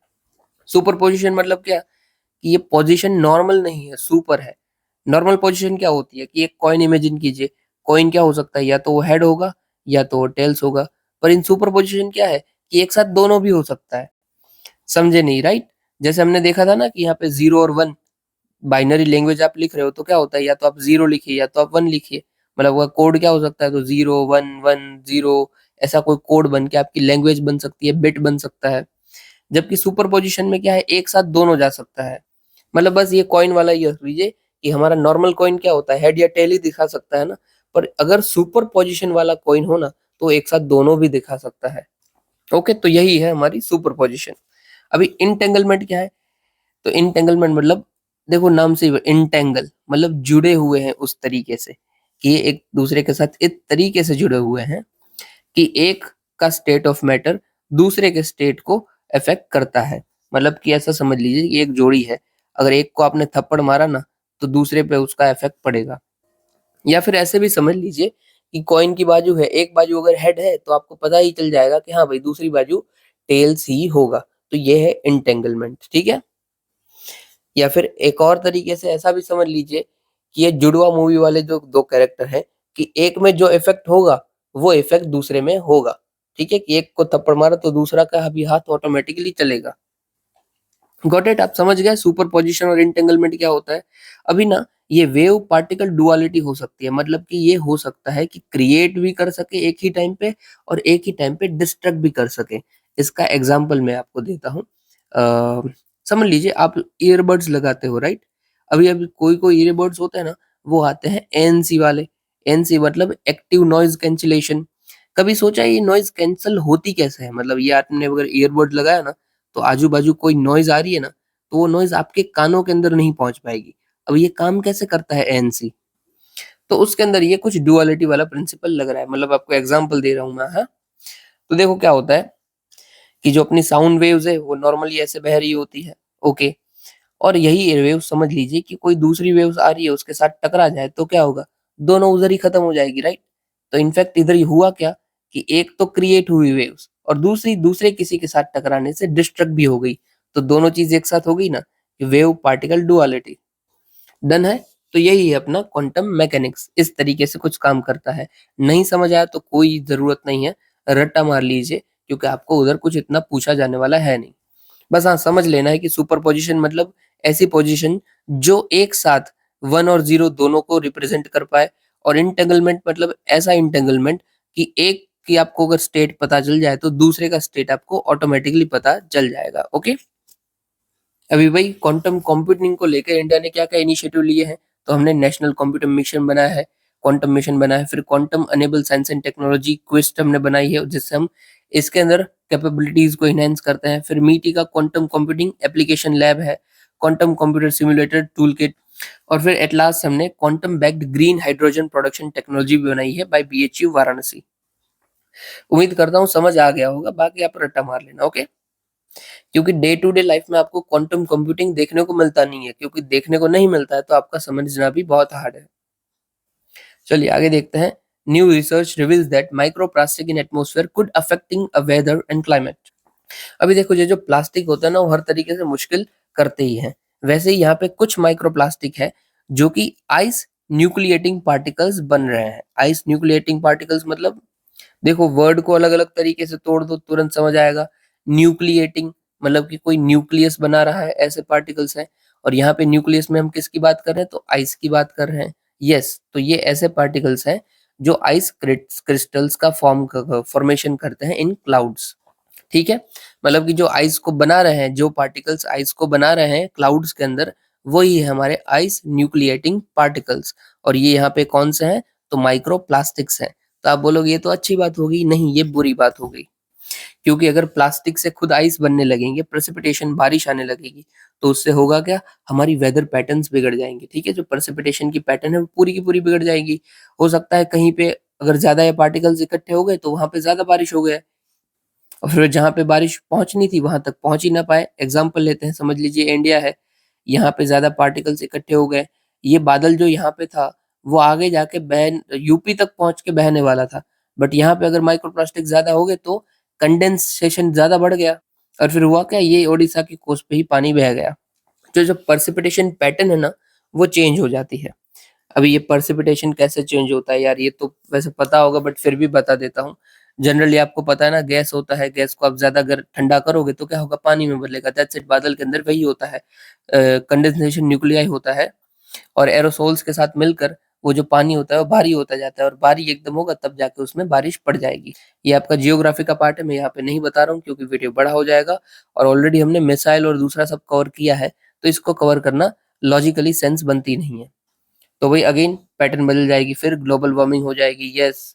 सुपरपोजिशन मतलब क्या, कि ये पोजीशन नॉर्मल नहीं है, सुपर है। नॉर्मल पोजीशन क्या होती है कि एक कॉइन इमेजिन कीजिए, कॉइन क्या हो सकता है, या तो वो हेड होगा या तो वो टेल्स होगा। पर इन सुपर पोजीशन क्या है कि एक साथ दोनों भी हो सकता है। समझे नहीं, राइट। जैसे हमने देखा था ना कि यहाँ पे 0 और 1, बाइनरी लैंग्वेज आप लिख रहे हो तो क्या होता है, या तो आप 0 लिखिए या तो आप 1 लिखिए। मतलब वो कोड क्या हो सकता है, तो 0 1 1 0, ऐसा कोई कोड बन के आपकी लैंग्वेज बन सकती है, बिट बन सकता है। जबकि सुपर पोजिशन में क्या है, एक साथ दोनों जा सकता है। मतलब बस ये कॉइन वाला ये लीजिए कि हमारा नॉर्मल कॉइन क्या होता है, हेड या टेल ही दिखा सकता है ना। पर अगर सुपर पोजिशन वाला कॉइन हो ना तो एक साथ दोनों भी दिखा सकता है। ओके, तो यही है हमारी सुपर पोजिशन। अभी इंटेंगलमेंट क्या है, तो इंटेंगलमेंट मतलब देखो नाम से इंटेंगल मतलब जुड़े हुए हैं उस तरीके से कि ये एक दूसरे के साथ इस तरीके से जुड़े हुए हैं कि एक का स्टेट ऑफ मैटर दूसरे के स्टेट को अफेक्ट करता है। मतलब कि ऐसा समझ लीजिए कि एक जोड़ी है, अगर एक को आपने थप्पड़ मारा ना तो दूसरे पे उसका इफेक्ट पड़ेगा। या फिर ऐसे भी समझ लीजिए कि कॉइन की बाजू है, एक बाजू अगर हेड है तो आपको पता ही चल जाएगा कि हाँ भाई दूसरी बाजू टेल्स ही होगा। तो ये है इंटेंगलमेंट, ठीक है। या फिर एक और तरीके से ऐसा भी समझ लीजिए कि ये जुड़वा मूवी वाले जो दो कैरेक्टर हैं कि एक में जो इफेक्ट होगा वो इफेक्ट दूसरे में होगा। ठीक है, कि एक को थप्पड़ मारा तो दूसरा का भी हाथ ऑटोमेटिकली चलेगा। गॉट इट, आप समझ गए सुपर पोजिशन और इंटेंगलमेंट क्या होता है। अभी ना ये वेव पार्टिकल डुअलिटी हो सकती है, मतलब कि ये हो सकता है कि क्रिएट भी कर सके एक ही टाइम पे और एक ही टाइम पे डिस्ट्रक्ट भी कर सके। इसका एग्जांपल मैं आपको देता हूँ। समझ लीजिए आप ईयरबड्स लगाते हो, राइट। अभी अभी कोई कोई ईयरबड्स होते हैं ना, वो आते हैं एएनसी वाले। एएनसी मतलब एक्टिव नॉइज कैंसिलेशन। कभी सोचा है ये नॉइज कैंसल होती कैसे है, मतलब ये आपने अगर ईयरबड लगाया ना तो आजू बाजू कोई नॉइज आ रही है ना, तो वो नॉइज आपके कानों के अंदर नहीं पहुंच पाएगी। अब ये काम कैसे करता है एएनसी, तो उसके अंदर ये कुछ डुअलिटी वाला प्रिंसिपल लग रहा है। मतलब आपको एग्जांपल दे रहा हूं मैं, हाँ। तो देखो क्या होता है कि जो अपनी साउंड वेव्स है वो नॉर्मली ऐसे बह रही होती है, ओके। और यही एयरवेव समझ लीजिए कि कोई दूसरी वेव्स आ रही है उसके साथ टकरा जाए तो क्या होगा, दोनों उधर ही खत्म हो जाएगी, राइट। तो इनफैक्ट इधर ही हुआ क्या कि एक तो क्रिएट हुई वेव्स और दूसरी दूसरे किसी के साथ टकराने से डिस्ट्रक्ट भी हो गई। तो दोनों चीज एक साथ हो गई ना, वेव पार्टिकल डुअलिटी। डन है। तो यही है अपना क्वांटम मैकेनिक्स, इस तरीके से कुछ काम करता है। नहीं समझ आया तो कोई जरूरत नहीं है, रट्टा मार लीजिए, क्योंकि आपको उधर कुछ इतना पूछा जाने वाला है नहीं। बस हाँ, समझ लेना है कि सुपर पोजिशन मतलब ऐसी पोजीशन जो एक साथ 1 और 0 दोनों को रिप्रेजेंट कर पाए, और इंटेंगलमेंट मतलब ऐसा इंटेंगलमेंट कि एक की आपको अगर स्टेट पता चल जाए तो दूसरे का स्टेट आपको ऑटोमेटिकली पता चल जाएगा। ओके। अभी भाई क्वांटम कंप्यूटिंग को लेकर इंडिया ने क्या क्या इनिशिएटिव लिए हैं, तो हमने नेशनल कंप्यूटर मिशन बनाया है, क्वांटम मिशन बनाया है, फिर quantum enable science and technology quest हमने बनाई है, जिससे हम इसके अंदर कैपेबिलिटीज को इनहेंस करते हैं। फिर मीटी का क्वांटम कंप्यूटिंग एप्लीकेशन लैब है, quantum computer simulator tool kit, और फिर एट लास्ट हमने quantum backed green hydrogen production technology भी बनाई है बाय बीएचयू वाराणसी। उम्मीद करता हूँ समझ आ गया होगा, बाकी आप रट्टा मार लेना। ओके। क्योंकि डे टू डे लाइफ में आपको क्वांटम कंप्यूटिंग देखने को मिलता नहीं है, क्योंकि देखने को नहीं मिलता है तो आपका समझना भी बहुत हार्ड है। चलिए आगे देखते हैं। New research reveals that microplastic in atmosphere could affecting a weather and climate. अभी देखो, ये जो प्लास्टिक होता है ना, वो हर तरीके से मुश्किल करते ही हैं। वैसे ही यहाँ पे कुछ माइक्रोप्लास्टिक है जो कि आइस न्यूक्लिएटिंग पार्टिकल्स बन रहे हैं। आइस न्यूक्लिएटिंग पार्टिकल्स मतलब, देखो वर्ड को अलग अलग तरीके से तोड़ दो तुरंत समझ आएगा। न्यूक्लिएटिंग मतलब कि कोई न्यूक्लियस बना रहा है, ऐसे पार्टिकल्स हैं। और यहाँ पे न्यूक्लियस में हम किसकी बात कर रहे हैं, तो आइस की बात कर रहे हैं। यस, तो ये ऐसे पार्टिकल्स हैं जो आइस क्रिस्टल्स का फॉर्मेशन करते हैं इन क्लाउड्स। ठीक है, मतलब कि जो आइस को बना रहे हैं, जो पार्टिकल्स आइस को बना रहे हैं क्लाउड्स के अंदर, वही है हमारे आइस न्यूक्लिएटिंग पार्टिकल्स। और ये यहाँ पे कौन से हैं, तो माइक्रो प्लास्टिक्स हैं। तो आप बोलोगे ये तो अच्छी बात होगी, नहीं ये बुरी बात हो गई। क्योंकि अगर प्लास्टिक से खुद आइस बनने लगेंगे, प्रेसिपिटेशन बारिश आने लगेगी, तो उससे होगा क्या, हमारी वेदर पैटर्न्स बिगड़ जाएंगे। ठीक है, जो प्रेसिपिटेशन की पैटर्न है वो पूरी की पूरी बिगड़ जाएगी। हो सकता है कहीं पे अगर ज्यादा ये पार्टिकल्स इकट्ठे हो गए तो वहां पे ज्यादा बारिश हो गया, और फिर जहाँ पे बारिश पहुंचनी थी वहां तक पहुंच ही ना पाए। एग्जाम्पल लेते हैं, समझ लीजिए इंडिया है, यहाँ पे ज्यादा पार्टिकल्स इकट्ठे हो गए, ये बादल जो यहाँ पे था वो आगे जाके बहन यूपी तक पहुंच के बहने वाला था। बट यहाँ पे अगर माइक्रोप्लास्टिक ज्यादा हो गए तो कंडेंसेशन ज्यादा बढ़ गया, और फिर हुआ क्या, ये ओडिशा की कोस्ट पे ही पानी बह गया। तो जो प्रेसिपिटेशन पैटर्न है ना, वो चेंज हो जाती है। अभी ये प्रेसिपिटेशन कैसे चेंज होता है यार, ये तो वैसे पता होगा बट फिर भी बता देता हूँ। जनरली आपको पता है ना, गैस होता है, गैस को आप ज्यादा अगर ठंडा करोगे तो क्या होगा, पानी में बदलेगा। दैट्स इट, बादल के अंदर वही होता है, कंडेंसेशन न्यूक्लियाई होता है, और एरोसोल्स के साथ मिलकर वो जो पानी होता है वो भारी होता जाता है, और भारी एकदम होगा तब जाके उसमें बारिश पड़ जाएगी। ये आपका जियोग्राफी का पार्ट है, मैं यहाँ पे नहीं बता रहा हूँ क्योंकि वीडियो बड़ा हो जाएगा, और ऑलरेडी हमने मिसाइल और दूसरा सब कवर किया है, तो इसको कवर करना लॉजिकली सेंस बनती नहीं है। तो वही अगेन पैटर्न बदल जाएगी, फिर ग्लोबल वार्मिंग हो जाएगी। यस,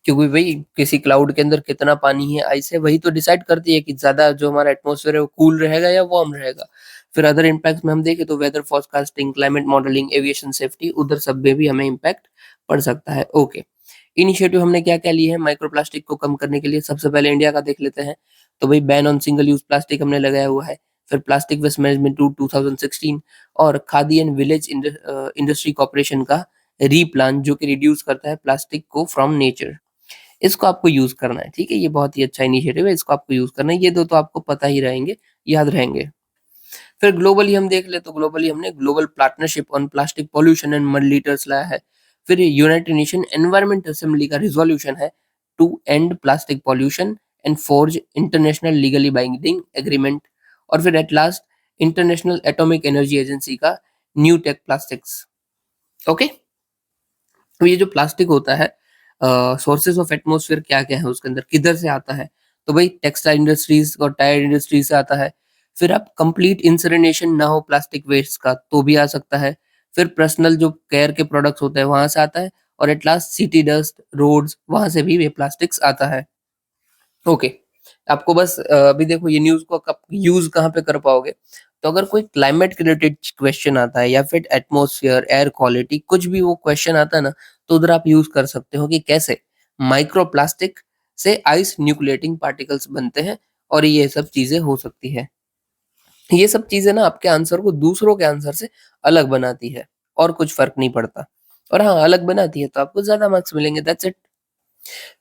क्योंकि भाई किसी क्लाउड के अंदर कितना पानी है, आइस है, वही तो डिसाइड करती है कि ज्यादा जो हमारा एटमॉस्फेयर है वो कूल रहेगा या वार्म रहेगा। फिर अदर इम्पैक्ट में हम देखें तो weather forecasting, climate modelling, aviation safety, उधर सब में भी हमें इम्पैक्ट पड़ सकता है। ओके, इनिशिएटिव हमने क्या क्या लिए हैं माइक्रोप्लास्टिक को कम करने के लिए, सबसे पहले इंडिया का देख लेते हैं। तो भाई ban on single use plastic हमने लगाया हुआ है, फिर प्लास्टिक वेस्ट मैनेजमेंट टू 2016, और khadi and village industry corporation का रीप्लान, जो कि रिड्यूस करता है प्लास्टिक को फ्रॉम नेचर। इसको आपको यूज करना है। ठीक है, ये बहुत ही अच्छा इनिशिएटिव है, इसको आपको यूज करना है। ये दो तो आपको पता ही रहेंगे, याद रहेंगे। फिर ग्लोबली हम देख ले तो ग्लोबली हमने global partnership on plastic pollution and millilitres लाया है। फिर यूनाइटेड नेशन एनवायरमेंट असेंबली का रिजोल्यूशन है to end plastic pollution and forge international legally binding agreement. और फिर at last International Atomic Energy Agency का न्यू टेक प्लास्टिक्स। ओके, तो ये जो प्लास्टिक होता है, सोर्सेज ऑफ एटमॉस्फेयर क्या क्या है उसके अंदर, किधर से आता है, तो भाई टेक्सटाइल इंडस्ट्रीज और टायर इंडस्ट्रीज से आता है। फिर आप कंप्लीट इंसिनरेशन ना हो प्लास्टिक वेस्ट का तो भी आ सकता है। फिर पर्सनल जो केयर के प्रोडक्ट्स होते हैं वहां से आता है, और at last city dust, roads, वहां से भी ये प्लास्टिक्स आता है। ओके, आपको बस अभी देखो ये न्यूज़ को कब यूज़ कहाँ पे कर पाओगे, तो अगर कोई क्लाइमेट रिलेटेड क्वेश्चन आता है या फिर एटमॉस्फेयर, एयर क्वालिटी, कुछ भी वो क्वेश्चन आता है ना, तो उधर आप यूज़ कर सकते हो कि कैसे माइक्रोप्लास्टिक से आइस न्यूक्लिएटिंग पार्टिकल्स बनते हैं, और ये सब चीज़ें हो सकती है। ये सब चीज़ें ना आपके आंसर को दूसरों के आंसर से अलग बनाती है, और कुछ फ़र्क नहीं पड़ता। और हाँ, अलग बनाती है तो आपको ज़्यादा मार्क्स मिलेंगे, दैट्स इट।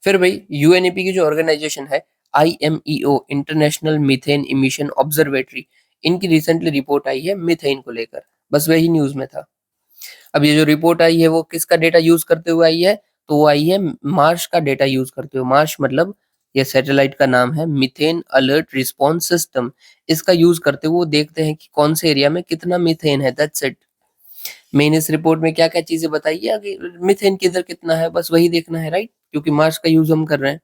फिर भाई यूएनईपी की जो ऑर्गेनाइजेशन है, IMEO international methane emission observatory, इनकी रिसेंटली रिपोर्ट आई है मीथेन को लेकर, बस वही न्यूज में था। अब ये जो रिपोर्ट आई है वो किसका डेटा यूज करते हुए आई है, तो वो आई है मार्स का डेटा यूज करते हुए। मार्स मतलब ये सैटेलाइट का नाम है, मीथेन अलर्ट रिस्पॉन्स सिस्टम। इसका यूज करते हुए वो देखते हैं कि कौन से एरिया में कितना मीथेन है, दैट्स इट। मैंने इस रिपोर्ट में क्या क्या चीजें बताई है, कि मीथेन किधर कितना है, बस वही देखना है, राइट, क्योंकि मार्स का यूज हम कर रहे हैं।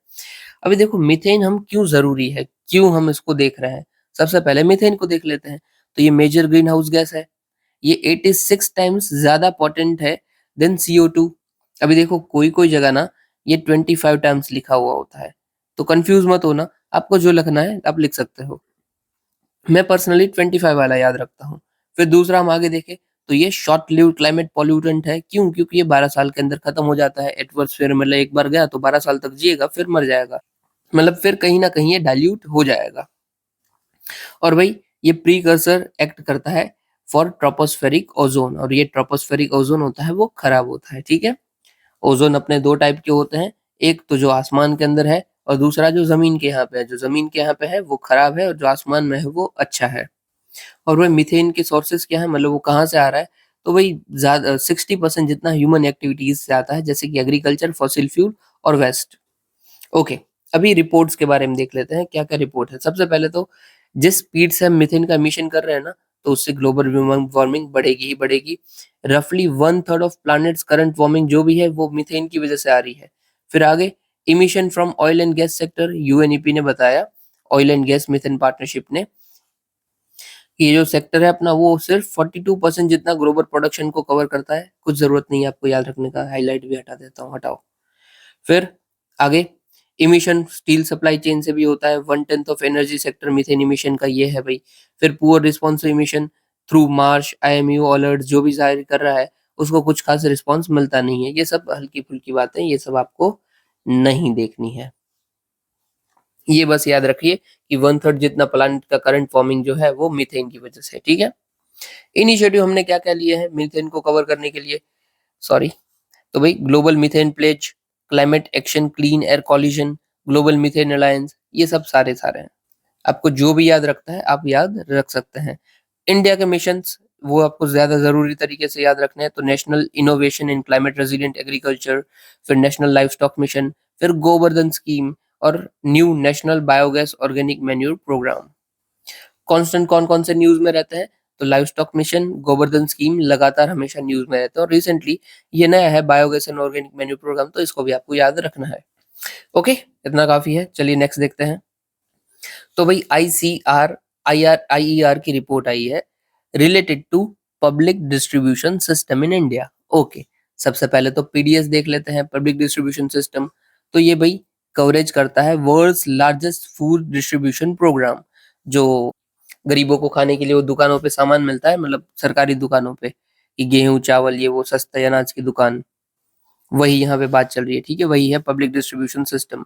अभी देखो मीथेन हम क्यों जरूरी है, क्यों हम इसको देख रहे हैं, सबसे पहले मीथेन को देख लेते हैं। तो ये मेजर ग्रीन हाउस गैस है, ये 86 टाइम्स ज्यादा पोटेंट है देन CO2। अभी देखो कोई कोई जगह ना ये 25 टाइम्स लिखा हुआ होता है, तो कंफ्यूज मत होना, आपको जो लिखना है आप लिख सकते हो। मैं पर्सनली 25 वाला याद रखता हूँ। फिर दूसरा हम आगे देखें, तो ये शॉर्ट लिव्ड क्लाइमेट पॉल्यूटेंट है, क्यों, क्योंकि ये 12 साल के अंदर खत्म हो जाता है एटमॉस्फेयर में, मतलब एक बार गया तो 12 साल तक जिएगा फिर मर जाएगा, मतलब फिर कहीं ना कहीं ये डाइल्यूट हो जाएगा। और भाई ये प्रीकर्सर एक्ट करता है फॉर ट्रोपोस्फेरिक ओजोन, और ये ट्रोपोस्फेरिक ओजोन होता है वो खराब होता है, ठीक है। ओजोन अपने दो टाइप के होते हैं, एक तो जो आसमान के अंदर है, और दूसरा जो जमीन के यहाँ पे है। जो जमीन के यहाँ पे है वो खराब है, और जो आसमान में है वो अच्छा है। और वह मीथेन के सोर्सेस क्या है, मतलब वो कहाँ से आ रहा है, तो वही ज्यादा 60% जितना ह्यूमन एक्टिविटीज से आता है, जैसे कि एग्रीकल्चर, फॉसिल फ्यूल और वेस्ट। ओके, अभी रिपोर्ट्स के बारे में देख लेते हैं क्या क्या रिपोर्ट है। सबसे पहले तो जिस स्पीड से हम मीथेन का एमिशन कर रहे हैं ना, तो उससे ग्लोबल वार्मिंग बढ़ेगी ही बढ़ेगी। रफली 1/3 ऑफ प्लैनेट्स करंट वार्मिंग जो भी है वो मीथेन की वजह से आ रही है। फिर आगे emission from oil and gas sector, UNEP ने बताया, oil and gas methane partnership ने, कि ये जो सेक्टर है अपना वो सिर्फ 42% जितना ग्लोबल प्रोडक्शन को कवर करता है। कुछ जरूरत नहीं है आपको याद रखने का, हाईलाइट भी हटा देता हूँ, हटाओ। फिर आगे इमिशन स्टील सप्लाई चेन से भी होता है, 1/10 of energy sector methane emission का ये है भाई। फिर poor response emission through Marsh, IMU alert जो भी जाहिर कर रहा है उसको कुछ खास रिस्पॉन्स मिलता नहीं है। ये सब हल्की फुल्की बातें, ये सब आपको नहीं देखनी है। ये बस याद रखिए कि 1/3 जितना प्लानिट का करंट फॉर्मिंग जो है वो मीथेन की वजह से, ठीक है। इनिशिएटिव हमने क्या क्या लिए हैं मीथेन को कवर करने के लिए, सॉरी, तो भाई global methane pledge, climate action, clean air coalition, global methane alliance, ये सब सारे सारे हैं। आपको जो भी याद रखता है आप याद रख सकते हैं। इंडिया के मिशंस वो आपको ज्यादा जरूरी तरीके से याद रखने हैं, तो national innovation in climate resilient agriculture, फिर नेशनल लाइफ स्टॉक मिशन, फिर गोवर्धन स्कीम, और new national biogas organic manure program. Constant कौन कौन से न्यूज में रहते हैं, तो livestock mission, Govardhan scheme लगातार हमेशा न्यूज में रहते हैं, और रिसेंटली ये नया है biogas and organic manure program, तो इसको भी आपको याद रखना है। ओके, इतना काफी है, चलिए नेक्स्ट देखते हैं। तो भाई IER की रिपोर्ट आई है related to public distribution system in India. Okay, सबसे पहले तो PDS देख लेते हैं, पब्लिक डिस्ट्रीब्यूशन सिस्टम। तो ये भाई कवरेज करता है world's largest food distribution program. जो गरीबों को खाने के लिए वो दुकानों पे सामान मिलता है, मतलब सरकारी दुकानों पे, कि गेहूं चावल ये वो सस्ते अनाज की दुकान, वही यहाँ पे बात चल रही है, ठीक है। वही है पब्लिक डिस्ट्रीब्यूशन सिस्टम।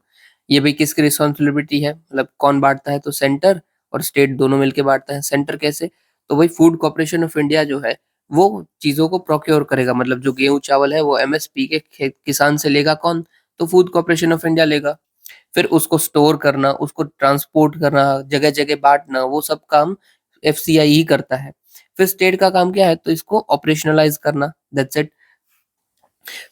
ये भाई किसकी रिस्पॉन्सिबिलिटी है, मतलब कौन बांटता है, तो सेंटर और स्टेट दोनों मिलके बांटता है। सेंटर कैसे, तो भाई फूड कॉर्पोरेशन ऑफ इंडिया जो है वो चीजों को प्रोक्योर करेगा, मतलब जो गेहूं चावल है वो MSP के किसान से लेगा कौन, तो फूड कॉर्पोरेशन ऑफ इंडिया लेगा। फिर उसको स्टोर करना, उसको ट्रांसपोर्ट करना, जगह जगह बांटना, वो सब काम FCI ही करता है। फिर स्टेट का काम क्या है, तो इसको ऑपरेशनलाइज करना, दैट्स इट।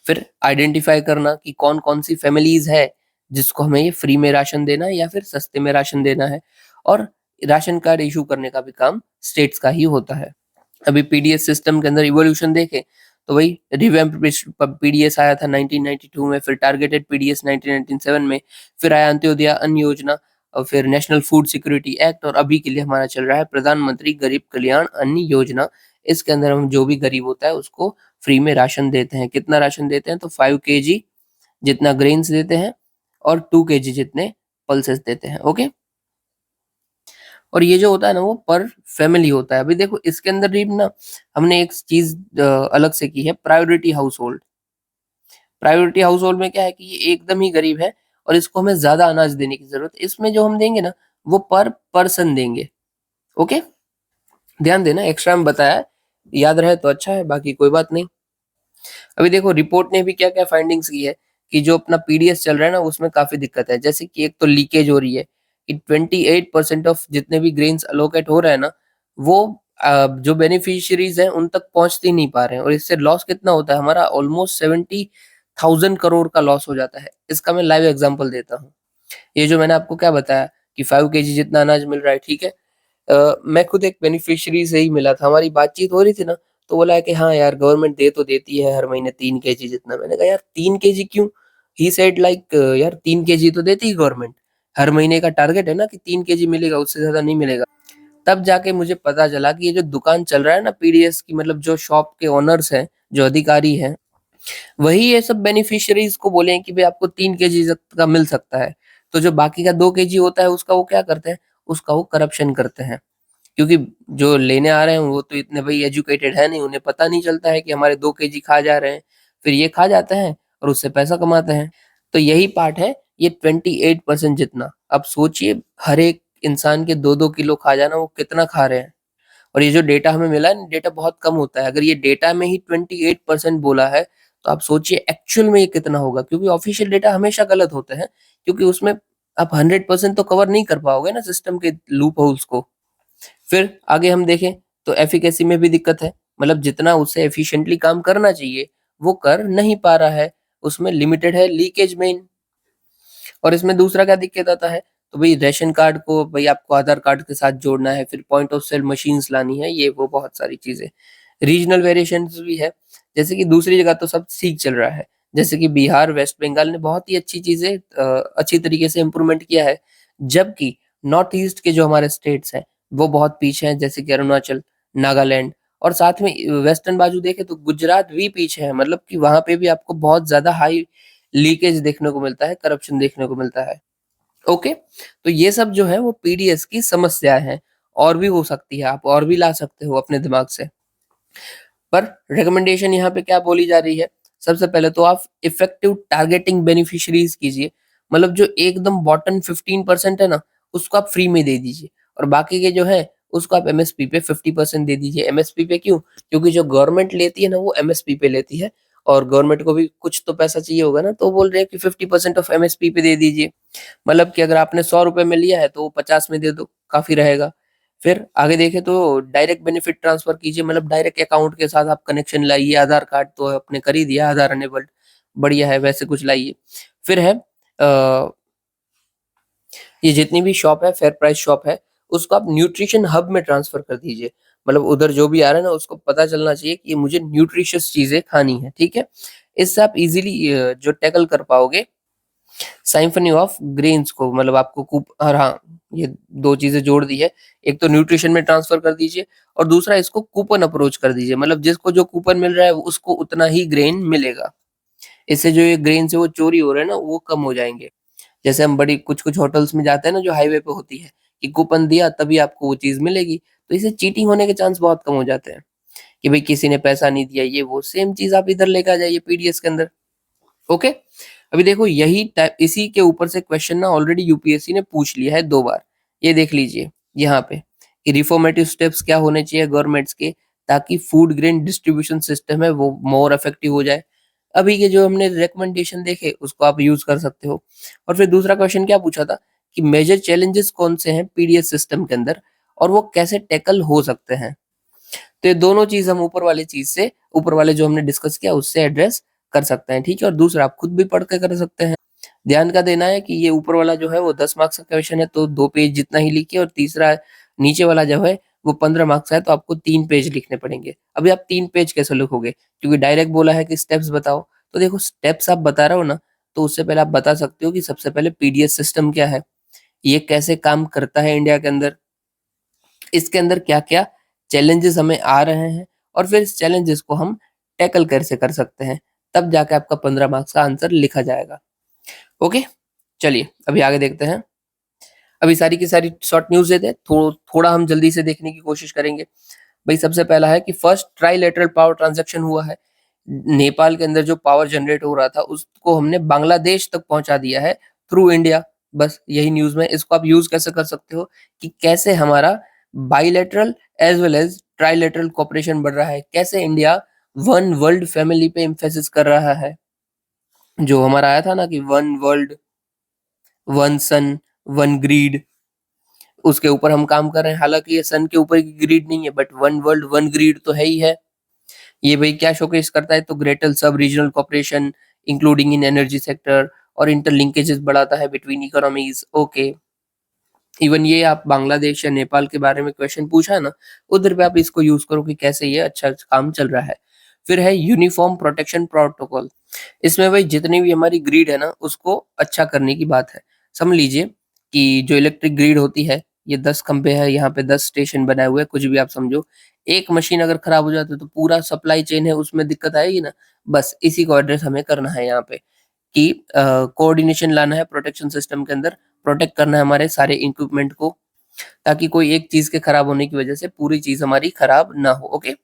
फिर आइडेंटिफाई करना कि कौन कौन सी फैमिलीज है जिसको हमें ये फ्री में राशन देना है या फिर सस्ते में राशन देना है, और राशन कार्ड इशू करने का भी काम स्टेट्स का ही होता है। अभी PDS सिस्टम के अंदर इवोल्यूशन देखें, तो वही रिवैम्प PDS आया था 1992 में, फिर टारगेटेड PDS 1997 में, फिर आया अंत्योदय अन्न योजना, और फिर नेशनल फूड सिक्योरिटी एक्ट, और अभी के लिए हमारा चल रहा है प्रधानमंत्री गरीब कल्याण अन्न योजना। इसके अंदर हम जो भी गरीब होता है उसको फ्री में राशन देते हैं। कितना राशन देते हैं, तो 5 kg जितना ग्रेन्स देते हैं, और 2 kg जितने पल्सेस देते हैं। ओके, और ये जो होता है ना वो पर फैमिली होता है। अभी देखो इसके अंदर भी ना हमने एक चीज अलग से की है, priority house hold. Priority house hold में क्या है कि ये एकदम ही गरीब है और इसको हमें ज्यादा अनाज देने की जरूरत है। इसमें जो हम देंगे ना वो पर पर्सन देंगे। ओके, ध्यान देना, एक्स्ट्रा में बताया है, याद रहे तो अच्छा है, बाकी कोई बात नहीं। अभी देखो रिपोर्ट ने भी क्या क्या फाइंडिंग्स की है, कि जो अपना PDS चल रहा है ना उसमें काफी दिक्कत है, जैसे कि एक तो लीकेज हो रही है, कि 28% ऑफ जितने भी ग्रेन्स अलोकेट हो रहे हैं ना, वो जो बेनिफिशियरीज हैं उन तक पहुंच ही नहीं पा रहे हैं, और इससे लॉस कितना होता है हमारा, ऑलमोस्ट 70,000 करोड़ का लॉस हो जाता है। इसका मैं लाइव एग्जांपल देता हूँ। ये जो मैंने आपको क्या बताया कि 5 केजी जितना अनाज मिल रहा है, ठीक है। मैं खुद एक बेनिफिशियरी से ही मिला था, हमारी बातचीत हो रही थी ना, तो बोला है कि हाँ यार, गवर्नमेंट दे तो देती है हर महीने 3 केजी जितना। मैंने कहा यार 3 केजी क्यों? ही सेड लाइक यार 3 केजी तो देती है गवर्नमेंट, हर महीने का टारगेट है ना कि 3 केजी मिलेगा, उससे ज्यादा नहीं मिलेगा। तब जाके मुझे पता चला कि ये जो दुकान चल रहा है ना पीडीएस की, मतलब जो शॉप के ओनर्स हैं, जो अधिकारी हैं, वही ये सब बेनिफिशियरीज को बोले हैं कि भाई आपको 3 केजी का मिल सकता है। तो जो बाकी का 2 केजी होता है उसका वो क्या करते हैं, उसका वो करप्शन करते हैं। क्योंकि जो लेने आ रहे हैं वो तो इतने भाई एजुकेटेड है नहीं, उन्हें पता नहीं चलता है कि हमारे 2 केजी खा जा रहे हैं। फिर ये खा जाते हैं और उससे पैसा कमाते हैं। तो यही पार्ट है ये 28% जितना। अब सोचिए हर एक इंसान के 2-2 किलो खा जाना, वो कितना खा रहे हैं। और ये जो डेटा हमें मिला है, डेटा बहुत कम होता है। अगर ये डेटा में ही 28% बोला है, तो आप सोचिए एक्चुअल में ये कितना होगा, क्योंकि ऑफिशियल डेटा हमेशा गलत होते हैं, क्योंकि उसमें आप 100% तो कवर नहीं कर पाओगे ना सिस्टम के लूप होल्स को। फिर आगे हम देखें तो एफिकेसी में भी दिक्कत है, मतलब जितना उसे एफिशिएंटली काम करना चाहिए, वो कर नहीं पा रहा है, उसमें लिमिटेड है लीकेज मेन। और इसमें दूसरा क्या दिक्कत आता है, तो भई राशन कार्ड को भई आपको आधार कार्ड के साथ जोड़ना है, फिर पॉइंट ऑफ सेल मशीन्स लानी है, ये वो बहुत सारी चीज़ें। रीजनल वेरिएशंस भी है, जैसे कि दूसरी जगह तो सब ठीक चल रहा है, जैसे कि बिहार, वेस्ट बंगाल ने बहुत ही अच्छी चीज़ें अच्छी तरीके से इम्प्रूवमेंट किया है, जबकि नॉर्थ ईस्ट के जो हमारे स्टेट्स हैं, वो बहुत पीछे हैं, जैसे कि अरुणाचल, नागालैंड, और साथ में वेस्टर्न बाजू देखें तो गुजरात भी पीछे है, मतलब कि वहाँ पे भी आपको बहुत ज़्यादा हाई लीकेज देखने को मिलता है, करप्शन देखने को मिलता है। ओके, तो ये सब जो है वो पीडीएस की समस्याएँ हैं, और भी हो सकती है, आप और भी ला सकते हो अपने दिमाग से। पर रिकमेंडेशन यहाँ पे क्या बोली जा रही है, सबसे पहले तो आप इफेक्टिव टारगेटिंग बेनिफिशियरीज कीजिए, मतलब जो एकदम बॉटम 15% है ना, उसको आप फ्री में दे दीजिए, और बाकी के जो है उसको आप एमएसपी पे 50% दे दीजिए। एमएसपी पे क्यों? क्योंकि जो गवर्नमेंट लेती है ना, वो एमएसपी पे लेती है, और गवर्नमेंट को भी कुछ तो पैसा चाहिए होगा ना, तो बोल रहे हैं कि 50% ऑफ एमएसपी पे दे दीजिए। मतलब कि अगर आपने 100 रुपए में लिया है तो वो 50 में दे दो, काफ़ी रहेगा। फिर आगे देखें तो डायरेक्ट बेनिफिट ट्रांसफर कीजिए, मतलब डायरेक्ट अकाउंट के साथ आप कनेक्शन लाइए, आधार कार्ड तो आपने कर ही दिया, आधार अनेबल्ड, बढ़िया है, वैसे कुछ लाइए। फिर है ये जितनी भी शॉप है, फेयर प्राइस शॉप है, उसको आप न्यूट्रिशन हब में ट्रांसफर कर दीजिए। मतलब उधर जो भी आ रहा है ना, उसको पता चलना चाहिए कि ये मुझे न्यूट्रिशियस चीज़ें खानी है, ठीक है? इससे आप इज़िली जो टैकल कर पाओगे सिम्फनी ऑफ ग्रेन्स को, मतलब आपको और हाँ, ये 2 चीज़ें जोड़ दी है। एक तो न्यूट्रिशन में ट्रांसफ़र कर दीजिए, और दूसरा इसको कूपन अप्रोच कर दीजिए, मतलब जिसको जो कूपन मिल रहा है उसको उतना ही ग्रेन मिलेगा। इससे जो ये ग्रेन्स है वो चोरी हो रहे हैं ना, वो कम हो जाएँगे। जैसे हम बड़ी कुछ-कुछ होटल्स में जाते हैं ना, जो हाईवे पे होती है, कि कूपन दिया तभी आपको वो चीज़ मिलेगी। तो इससे चीटिंग होने के चांस बहुत कम हो जाते हैं, कि भई किसी ने पैसा नहीं दिया, ये वो। सेम चीज़ आप इधर लेके आ जाइए पीडीएस के अंदर। ओके, अभी देखो यही टाइप, इसी के ऊपर से क्वेश्चन ना ऑलरेडी यूपीएससी ने पूछ लिया है 2 बार। ये देख लीजिए यहाँ पे, कि रिफॉर्मेटिव स्टेप्स क्या होने चाहिए गवर्नमेंट्स के, ताकि फूड ग्रेन डिस्ट्रीब्यूशन सिस्टम है वो मोर इफेक्टिव हो जाए। अभी के जो हमने रिकमेंडेशन देखे उसको आप यूज कर सकते हो। और फिर दूसरा क्वेश्चन क्या पूछा था, कि मेजर चैलेंजेस कौन से हैं पीडीएस सिस्टम के अंदर, और वो कैसे टैकल हो सकते हैं। तो ये दोनों चीज़ हम ऊपर वाली चीज़ से, ऊपर वाले जो हमने डिस्कस किया उससे एड्रेस कर सकते हैं, ठीक है? और दूसरा आप खुद भी पढ़ के कर सकते हैं। ध्यान का देना है कि ये ऊपर वाला जो है वो 10 मार्क्स का क्वेश्चन है, तो 2 पेज जितना ही लिखिए, और तीसरा नीचे वाला जो है वो 15 मार्क्स का है, तो आपको 3 पेज लिखने पड़ेंगे। अभी आप 3 पेज कैसे लिखोगे? क्योंकि डायरेक्ट बोला है कि स्टेप्स बताओ, तो देखो स्टेप्स आप बता रहे हो ना, तो उससे पहले आप बता सकते हो कि सबसे पहले पीडीएस सिस्टम क्या है? ये कैसे काम करता है इंडिया के अंदर? इसके अंदर क्या-क्या चैलेंजेस हमें आ रहे हैं, और फिर इस चैलेंजेस को हम टैकल कैसे कर सकते हैं, तब जाके आपका 15 मार्क्स का आंसर लिखा जाएगा। ओके, चलिए अभी आगे देखते हैं। अभी सारी की सारी शॉर्ट न्यूज़ देते हैं, थोड़ा हम जल्दी से देखने की कोशिश करेंगे। भई सबसे पहला है कि फर्स्ट ट्राइलेटरल पावर ट्रांज़ैक्शन हुआ है। नेपाल के अंदर जो पावर जनरेट हो रहा था, उसको हमने बांग्लादेश तक पहुँचा दिया है थ्रू इंडिया। बस यही न्यूज़ में, इसको आप यूज़ कैसे कर सकते हो, कि कैसे हमारा bilateral as well as trilateral cooperation बढ़ रहा है। कैसे इंडिया वन वर्ल्ड फैमिली पे एम्फैसिस कर रहा है। जो हमारा आया था ना कि वन वर्ल्ड, वन सन, वन ग्रीड। उसके ऊपर हम काम कर रहे हैं। हालाँकि ये सन के ऊपर की ग्रिड नहीं है, but one world one grid तो है ही है। ये भाई क्या शोकेस करता है, तो ग्रेटर सब regional cooperation including in energy sector और इंटरलिंकेजेस बढ़ाता है बिटवीन इकोनॉमीज। ओके, इवन ये आप बांग्लादेश या नेपाल के बारे में क्वेश्चन पूछा है ना, उधर पे आप इसको यूज करो कि कैसे ये अच्छा काम चल रहा है। फिर है यूनिफॉर्म प्रोटेक्शन प्रोटोकॉल। इसमें भाई जितनी भी हमारी ग्रिड है ना, उसको अच्छा करने की बात है। समझ लीजिए कि जो इलेक्ट्रिक ग्रिड होती है, ये 10 खंभे है, यहाँ पे 10 स्टेशन बनाए हुए हैं, कुछ भी आप समझो। एक मशीन अगर खराब हो जाती है तो पूरा सप्लाई चेन है उसमें दिक्कत आएगी ना। बस इसी को एड्रेस हमें करना है यहाँ पे कि कोऑर्डिनेशन लाना है प्रोटेक्शन सिस्टम के अंदर, प्रोटेक्ट करना है हमारे सारे इक्विपमेंट को, ताकि कोई एक चीज के खराब होने की वजह से पूरी चीज हमारी खराब ना हो। ओके,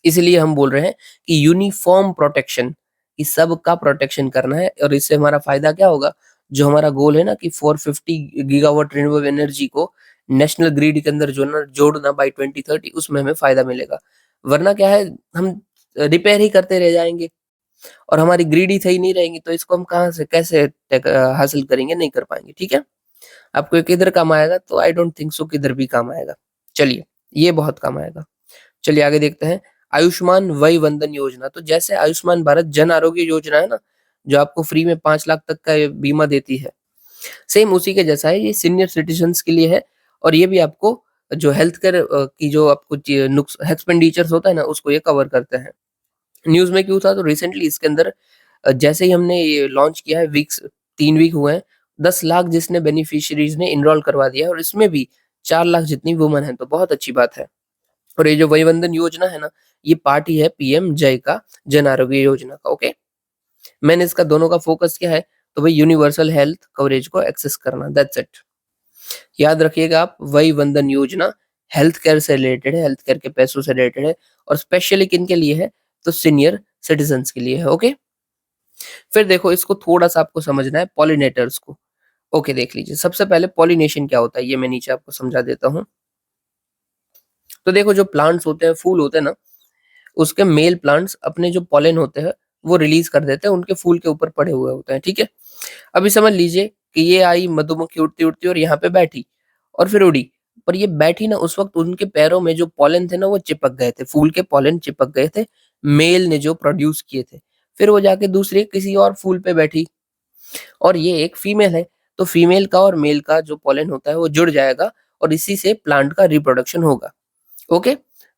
इसलिए हम बोल रहे हैं कि यूनिफॉर्म प्रोटेक्शन, कि सबका प्रोटेक्शन करना है। और इससे हमारा फायदा क्या होगा, जो हमारा गोल है ना कि 450 गीगावाट रिन्यूएबल एनर्जी को नेशनल ग्रिड के अंदर जोड़ना बाय 2030, उसमें हमें फायदा मिलेगा। वरना क्या है, हम रिपेयर ही करते रह जाएंगे और हमारी ग्रिड ही सही नहीं रहेंगी, तो इसको हम कहाँ से कैसे हासिल करेंगे, नहीं कर पाएंगे। ठीक है, आपको ये किधर काम आएगा, तो आई डोंट थिंक सो किधर भी काम आएगा। चलिए, ये बहुत काम आएगा। चलिए आगे देखते हैं। आयुष्मान वय वंदन योजना, तो जैसे आयुष्मान भारत जन आरोग्य योजना है ना, जो आपको फ्री में 5 लाख तक का ये बीमा देती है, सेम उसी के जैसा है। ये सीनियर सिटीजन्स के लिए है और ये भी आपको जो हेल्थ केयर की जो आपको नुक्स एक्सपेंडिचर्स होता है ना, उसको ये कवर करते हैं। न्यूज़ में क्यों था, तो रिसेंटली इसके अंदर जैसे ही हमने ये लॉन्च किया है, 3 वीक हुए हैं, 10 लाख जिसने बेनिफिशियरीज ने एनरोल करवा दिया है और इसमें भी 4 लाख जितनी वुमन है, तो बहुत अच्छी बात है। और ये जो वयवंदन योजना है ना, ये पार्ट ही है पीएम जय का, जन आरोग्य योजना का। ओके, मैंने इसका दोनों का फोकस क्या है, तो भाई यूनिवर्सल हेल्थ कवरेज को एक्सेस करना, दैट्स इट। याद रखिएगा आप, वयवंदन योजना हेल्थ केयर से रिलेटेड है, हेल्थ केयर के पैसों से रिलेटेड है और स्पेशली किन के लिए है, तो सीनियर सिटीजन्स के लिए है। ओके, फिर देखो इसको थोड़ा-सा आपको समझना है पॉलिनेटर्स को। ओके, देख लीजिए। सबसे पहले पॉलिनेशन क्या होता है, ये मैं नीचे आपको समझा देता हूँ। तो देखो, जो प्लांट्स होते हैं, फूल होते हैं ना, उसके मेल प्लांट्स अपने जो पॉलन होते हैं, वो रिलीज़ कर देते हैं, उनके फूल के ऊपर पड़े हुए होते हैं, ठीक है? अभी समझ लीजिए कि ये आई मधुमक्खी उड़ती-उड़ती और यहाँ पे बैठी और फिर उड़ी। पर ये बैठी ना, उस वक़्त उनके पैरों में जो पॉलन थे ना, वो चिपक गए थे, फूल के पॉलन चिपक गए थे, मेल ने जो प्रोड्यूस किए थे। फिर वो जाके दूसरे किसी और फूल पे बैठी और ये एक फीमेल है, तो फीमेल का और मेल का जो पॉलन होता है वो जुड़ जाएगा और इसी से प्लांट का रिप्रोडक्शन होगा। ओके?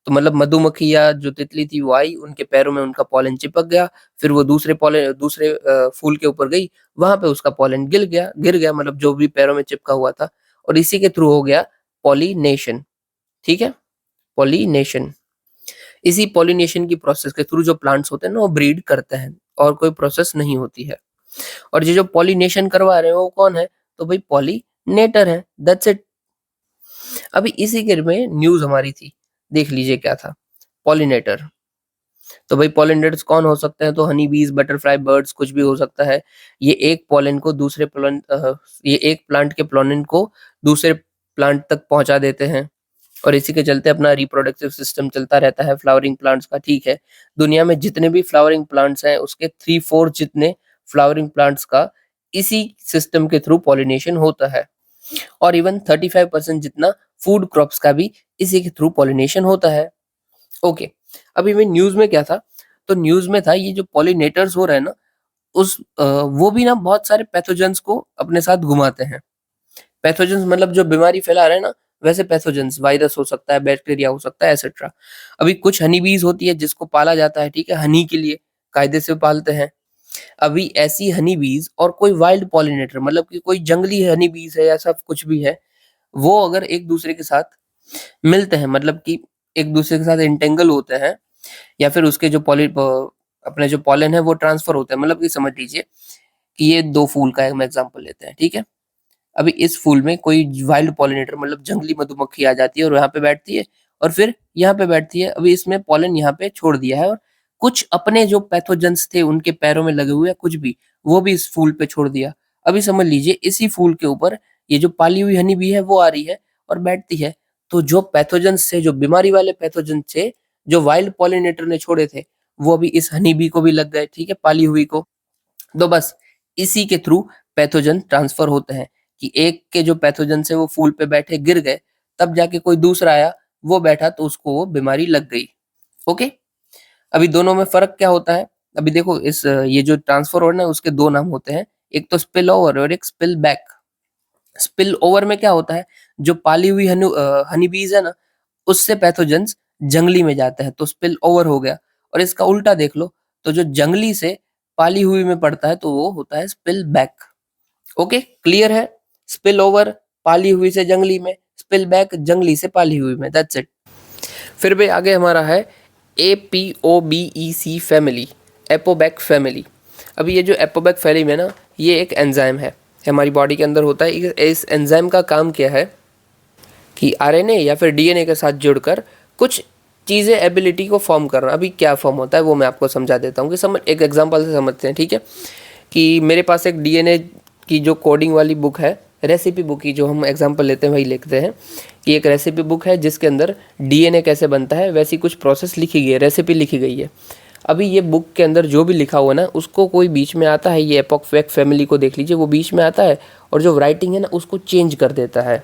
तो मतलब मधुमक्खी या जो तितली थी वो आई, उनके पैरों में उनका पॉलन चिपक गया, फिर वो दूसरे फूल के ऊपर गई, वहाँ पे उसका पॉलन गिर गया मतलब जो भी पैरों में चिपका हुआ था और इसी के थ्रू हो गया पॉलिनेशन, ठीक है? पॉलिनेशन। इसी पॉलिनेशन की प्रोसेस के थ्रू जो प्लांट्स होते हैं ना, वो ब्रीड करते हैं और कोई प्रोसेस नहीं होती है। और ये जो पॉलिनेशन करवा रहे हैं वो कौन है? तो भाई पॉलिनेटर है, दैट्स इट। अभी इसी के में न्यूज़ हमारी थी, देख लीजिए क्या था, पॉलिनेटर। तो भाई पॉलिनेटर्स कौन हो सकते हैं? तो हनी बीज़, बटरफ्लाई, बर्ड्स, कुछ भी हो सकता है। ये एक पॉलन को ये एक प्लांट के पोलन को दूसरे प्लांट तक पहुँचा देते हैं और इसी के चलते अपना रिप्रोडक्टिव सिस्टम चलता रहता है फ्लावरिंग प्लांट्स का, ठीक है। दुनिया में जितने भी फ्लावरिंग प्लांट्स हैं, उसके 3/4 जितने फ्लावरिंग प्लांट्स का इसी सिस्टम के थ्रू पॉलिनेशन होता है और इवन 35% जितना फूड क्रॉप्स का भी इसी के थ्रू पॉलिनेशन होता है। ओके, अभी मैं न्यूज़ में क्या था, तो न्यूज़ में था ये जो पॉलिनेटर्स हो रहे हैं ना, वो भी ना बहुत सारे पैथोजेंस को अपने साथ घुमाते हैं। पैथोजेंस मतलब जो बीमारी फैला रहे हैं ना, वैसे पैथोजेंस, वायरस हो सकता है, बैक्टीरिया हो सकता है, एटसेट्रा। अभी कुछ हनी बीज होती है जिसको पाला जाता है, ठीक है, हनी के लिए कायदे से पालते हैं। अभी ऐसी हनी बीज और कोई वाइल्ड पॉलिनेटर मतलब कि कोई जंगली हनी बीज है या सब कुछ भी है, वो अगर एक दूसरे के साथ मिलते हैं, मतलब कि एक दूसरे के साथ इंटेंगल होते हैं या फिर उसके जो अपने जो पॉलन है वो ट्रांसफर होते हैं, मतलब कि समझ लीजिए कि ये 2 फूल का हम एग्जांपल लेते हैं, ठीक है। अभी इस फूल में कोई वाइल्ड पॉलिनेटर मतलब जंगली मधुमक्खी आ जाती है और यहाँ पे बैठती है और फिर यहाँ पे बैठती है। अभी इसमें पॉलन यहाँ पे छोड़ दिया है और कुछ अपने जो पैथोजेंस थे उनके पैरों में लगे हुए कुछ भी, वो भी इस फूल पे छोड़ दिया। अभी समझ लीजिए इसी फूल के ऊपर ये जो पाली हुई हनी बी है वो आ रही है और बैठती है। तो जो पैथोजेंस थे, जो बीमारी वाले पैथोजेंस थे, जो वाइल्ड पॉलिनेटर ने छोड़े थे, वो अभी इस हनी बी को भी लग गए, ठीक है, पाली हुई को। तो बस इसी के थ्रू पैथोजन ट्रांसफर होते हैं। कि एक के जो पैथोजन से वो फूल पे बैठे गिर गए, तब जाके कोई दूसरा आया, वो बैठा तो उसको वो बीमारी लग गई। ओके, अभी दोनों में फर्क क्या होता है? अभी देखो इस ये जो ट्रांसफर ओवर ना उसके दो नाम होते हैं, एक तो स्पिल ओवर और एक स्पिल बैक। स्पिल ओवर में क्या होता है, जो पाली हुई हनी बीज है ना, उससे पैथोजेंस जंगली में जाते हैं, तो स्पिल ओवर हो गया। और इसका उल्टा देख लो, तो जो जंगली से पाली हुई में पड़ता है तो वो होता है स्पिल बैक। ओके, क्लियर है? स्पिल ओवर पाली हुई से जंगली में, स्पिल बैक जंगली से पाली हुई में, दैट्स इट। फिर भी आगे हमारा है APOBEC फैमिली, एपोबैक फैमिली। अभी ये जो एपोबैक फैमिली में ना, ये एक एंजाइम है, हमारी बॉडी के अंदर होता है। इस एंजाइम का काम क्या है कि आरएनए या फिर डीएनए के साथ जुड़कर कुछ चीज़ें एबिलिटी को फॉर्म करना। अभी क्या फॉर्म होता है वो मैं आपको समझा देता हूँ, कि समझ एक एग्जांपल से समझते हैं, ठीक है? कि मेरे पास एक डीएनए की जो कोडिंग वाली बुक है, रेसिपी बुक की जो हम एग्जांपल लेते हैं वही लिखते हैं, कि एक रेसिपी बुक है जिसके अंदर डीएनए कैसे बनता है वैसी कुछ प्रोसेस लिखी गई है, रेसिपी लिखी गई है। अभी ये बुक के अंदर जो भी लिखा हुआ ना, उसको कोई बीच में आता है, ये एपोबैक फैमिली को देख लीजिए, वो बीच में आता है और जो राइटिंग है ना उसको चेंज कर देता है।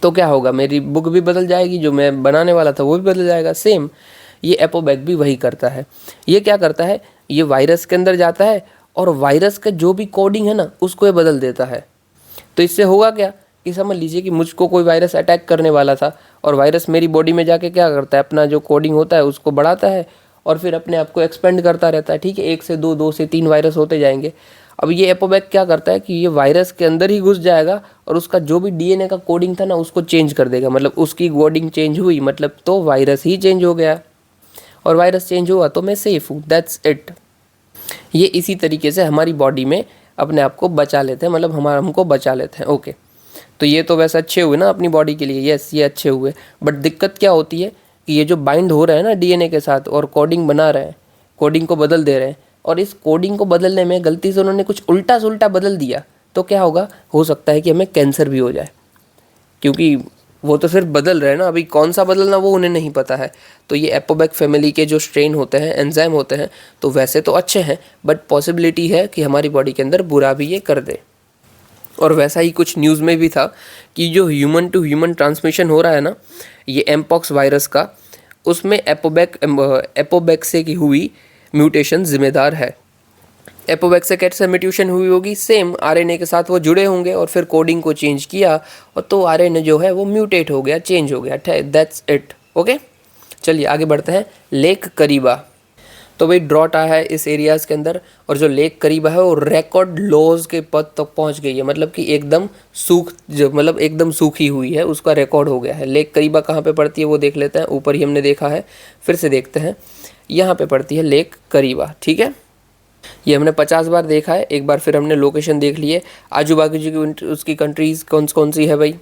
तो क्या होगा, मेरी बुक भी बदल जाएगी, जो मैं बनाने वाला था वो भी बदल जाएगा। सेम ये एपोबैक भी वही करता है। ये क्या करता है, ये वायरस के अंदर जाता है और वायरस का जो भी कोडिंग है ना उसको ये बदल देता है। तो इससे होगा क्या कि समझ लीजिए कि मुझको कोई वायरस अटैक करने वाला था, और वायरस मेरी बॉडी में जाके क्या करता है, अपना जो कोडिंग होता है उसको बढ़ाता है और फिर अपने आप को एक्सपेंड करता रहता है, ठीक है? 1 से 2, 2 से 3 वायरस होते जाएंगे। अब ये एपोबैक क्या करता है कि ये वायरस के अंदर ही घुस जाएगा और उसका जो भी डीएनए का कोडिंग था ना उसको चेंज कर देगा। मतलब उसकी कोडिंग चेंज हुई, मतलब तो वायरस ही चेंज हो गया, और वायरस चेंज हुआ तो मैं सेफ हूँ, दैट्स इट। ये इसी तरीके से हमारी बॉडी में अपने आप को बचा लेते हैं, मतलब हमको बचा लेते हैं। ओके, तो ये तो वैसे अच्छे हुए ना अपनी बॉडी के लिए, यस ये अच्छे हुए। बट दिक्कत क्या होती है कि ये जो बाइंड हो रहा है ना डीएनए के साथ और कोडिंग बना रहे हैं, कोडिंग को बदल दे रहे हैं, और इस कोडिंग को बदलने में गलती से उन्होंने कुछ उल्टा सुल्टा बदल दिया, तो क्या होगा, हो सकता है कि हमें कैंसर भी हो जाए, क्योंकि वो तो सिर्फ बदल रहे हैं ना, अभी कौन सा बदलना वो उन्हें नहीं पता है। तो ये एपोबैक फैमिली के जो स्ट्रेन होते हैं, एंजाइम होते हैं, तो वैसे तो अच्छे हैं, बट पॉसिबिलिटी है कि हमारी बॉडी के अंदर बुरा भी ये कर दे। और वैसा ही कुछ न्यूज़ में भी था कि जो ह्यूमन टू ह्यूमन ट्रांसमिशन हो रहा है ना, ये एमपॉक्स वायरस का, उसमें एपोबैक से की हुई म्यूटेशन जिम्मेदार है। एपोबैक से कैसे म्यूटेशन हुई होगी, सेम आरएनए के साथ वो जुड़े होंगे और फिर कोडिंग को चेंज किया, और तो आरएनए जो है वो म्यूटेट हो गया, चेंज हो गया, दैट्स इट। ओके, चलिए आगे बढ़ते हैं। लेक करीबा, तो भाई ड्रॉट आया है इस एरियाज़ के अंदर, और जो लेक करीबा है वो रिकॉर्ड लॉज के पद तक पहुंच गई है, मतलब कि एकदम मतलब एकदम सूखी हुई है, उसका रिकॉर्ड हो गया है। लेक करीबा कहाँ पे पड़ती है वो देख लेते हैं, ऊपर ही हमने देखा है, फिर से देखते हैं। यहाँ पे पड़ती है लेक करीबा, ठीक है? ये हमने 50 बार देखा है, एक बार फिर हमने लोकेशन देख ली है। आजू बाजू की उसकी कंट्रीज़ कौन कौन सी है भाई?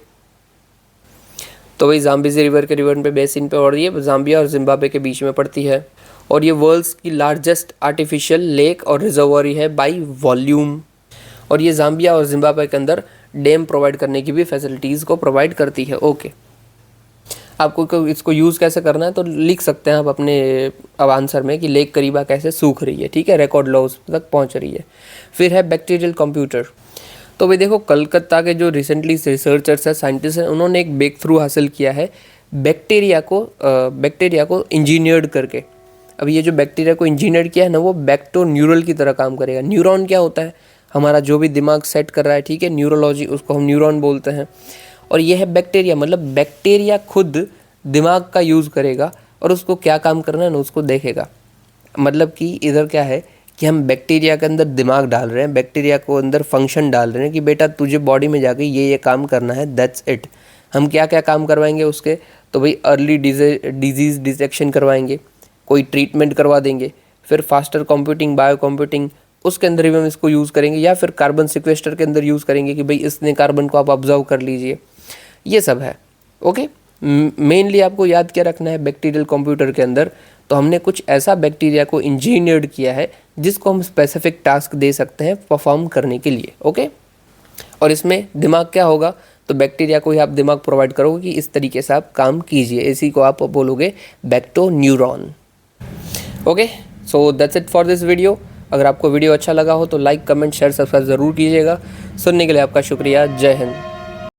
तो भाई जाम्बेज़ी रिवर के रिवर पे बेसिन पे, और ये जाम्बिया और जिम्बाब्वे के बीच में पड़ती है, और ये वर्ल्ड्स की लार्जेस्ट आर्टिफिशियल लेक और रिजर्वॉर है बाय वॉल्यूम। और ये जाम्बिया और जिम्बाब्वे के अंदर डैम प्रोवाइड करने की भी फैसिलिटीज़ को प्रोवाइड करती है। ओके, आपको इसको यूज़ कैसे करना है तो लिख सकते हैं आप अपने अब आंसर में कि लेक करीबा कैसे सूख रही है, ठीक है? रिकॉर्ड लॉस तक पहुंच रही है। फिर है बैक्टीरियल कंप्यूटर। तो भाई देखो, कलकत्ता के जो रिसेंटली रिसर्चर्स हैं, साइंटिस्ट हैं, उन्होंने एक ब्रेक थ्रू हासिल किया है बैक्टीरिया को इंजीनियर्ड करके। अब ये जो बैक्टीरिया को इंजीनियर किया है ना, वो बैक्टो न्यूरल की तरह काम करेगा। न्यूरॉन क्या होता है, हमारा जो भी दिमाग सेट कर रहा है, ठीक है, न्यूरोलॉजी, उसको हम न्यूरॉन बोलते हैं। और ये है बैक्टीरिया, मतलब बैक्टीरिया खुद दिमाग का यूज़ करेगा और उसको क्या काम करना है ना उसको देखेगा। मतलब कि इधर क्या है कि हम बैक्टीरिया के अंदर दिमाग डाल रहे हैं, बैक्टीरिया को अंदर फंक्शन डाल रहे हैं कि बेटा तुझे बॉडी में जाके ये काम करना है, दैट्स इट। हम क्या क्या काम करवाएंगे उसके, तो भाई अर्ली डिजीज़ डिटेक्शन करवाएंगे, कोई ट्रीटमेंट करवा देंगे, फिर फास्टर कंप्यूटिंग, बायो कंप्यूटिंग, उसके अंदर भी हम इसको यूज़ करेंगे, या फिर कार्बन सिक्वेस्टर के अंदर यूज़ करेंगे कि भाई इसने कार्बन को आप ऑब्जर्व कर लीजिए। ये सब है। ओके, मेनली आपको याद क्या रखना है बैक्टीरियल कंप्यूटर के अंदर, तो हमने कुछ ऐसा बैक्टीरिया को इंजीनियर्ड किया है जिसको हम स्पेसिफिक टास्क दे सकते हैं परफॉर्म करने के लिए। ओके, और इसमें दिमाग क्या होगा, तो बैक्टीरिया को ही आप दिमाग प्रोवाइड करोगे कि इस तरीके से आप काम कीजिए, इसी को आप बोलोगे बैक्टो neuron. Okay, so that's it for this video. अगर आपको वीडियो अच्छा लगा हो तो लाइक, कमेंट, शेयर, सब्सक्राइब ज़रूर कीजिएगा। सुनने के लिए आपका शुक्रिया। जय हिंद।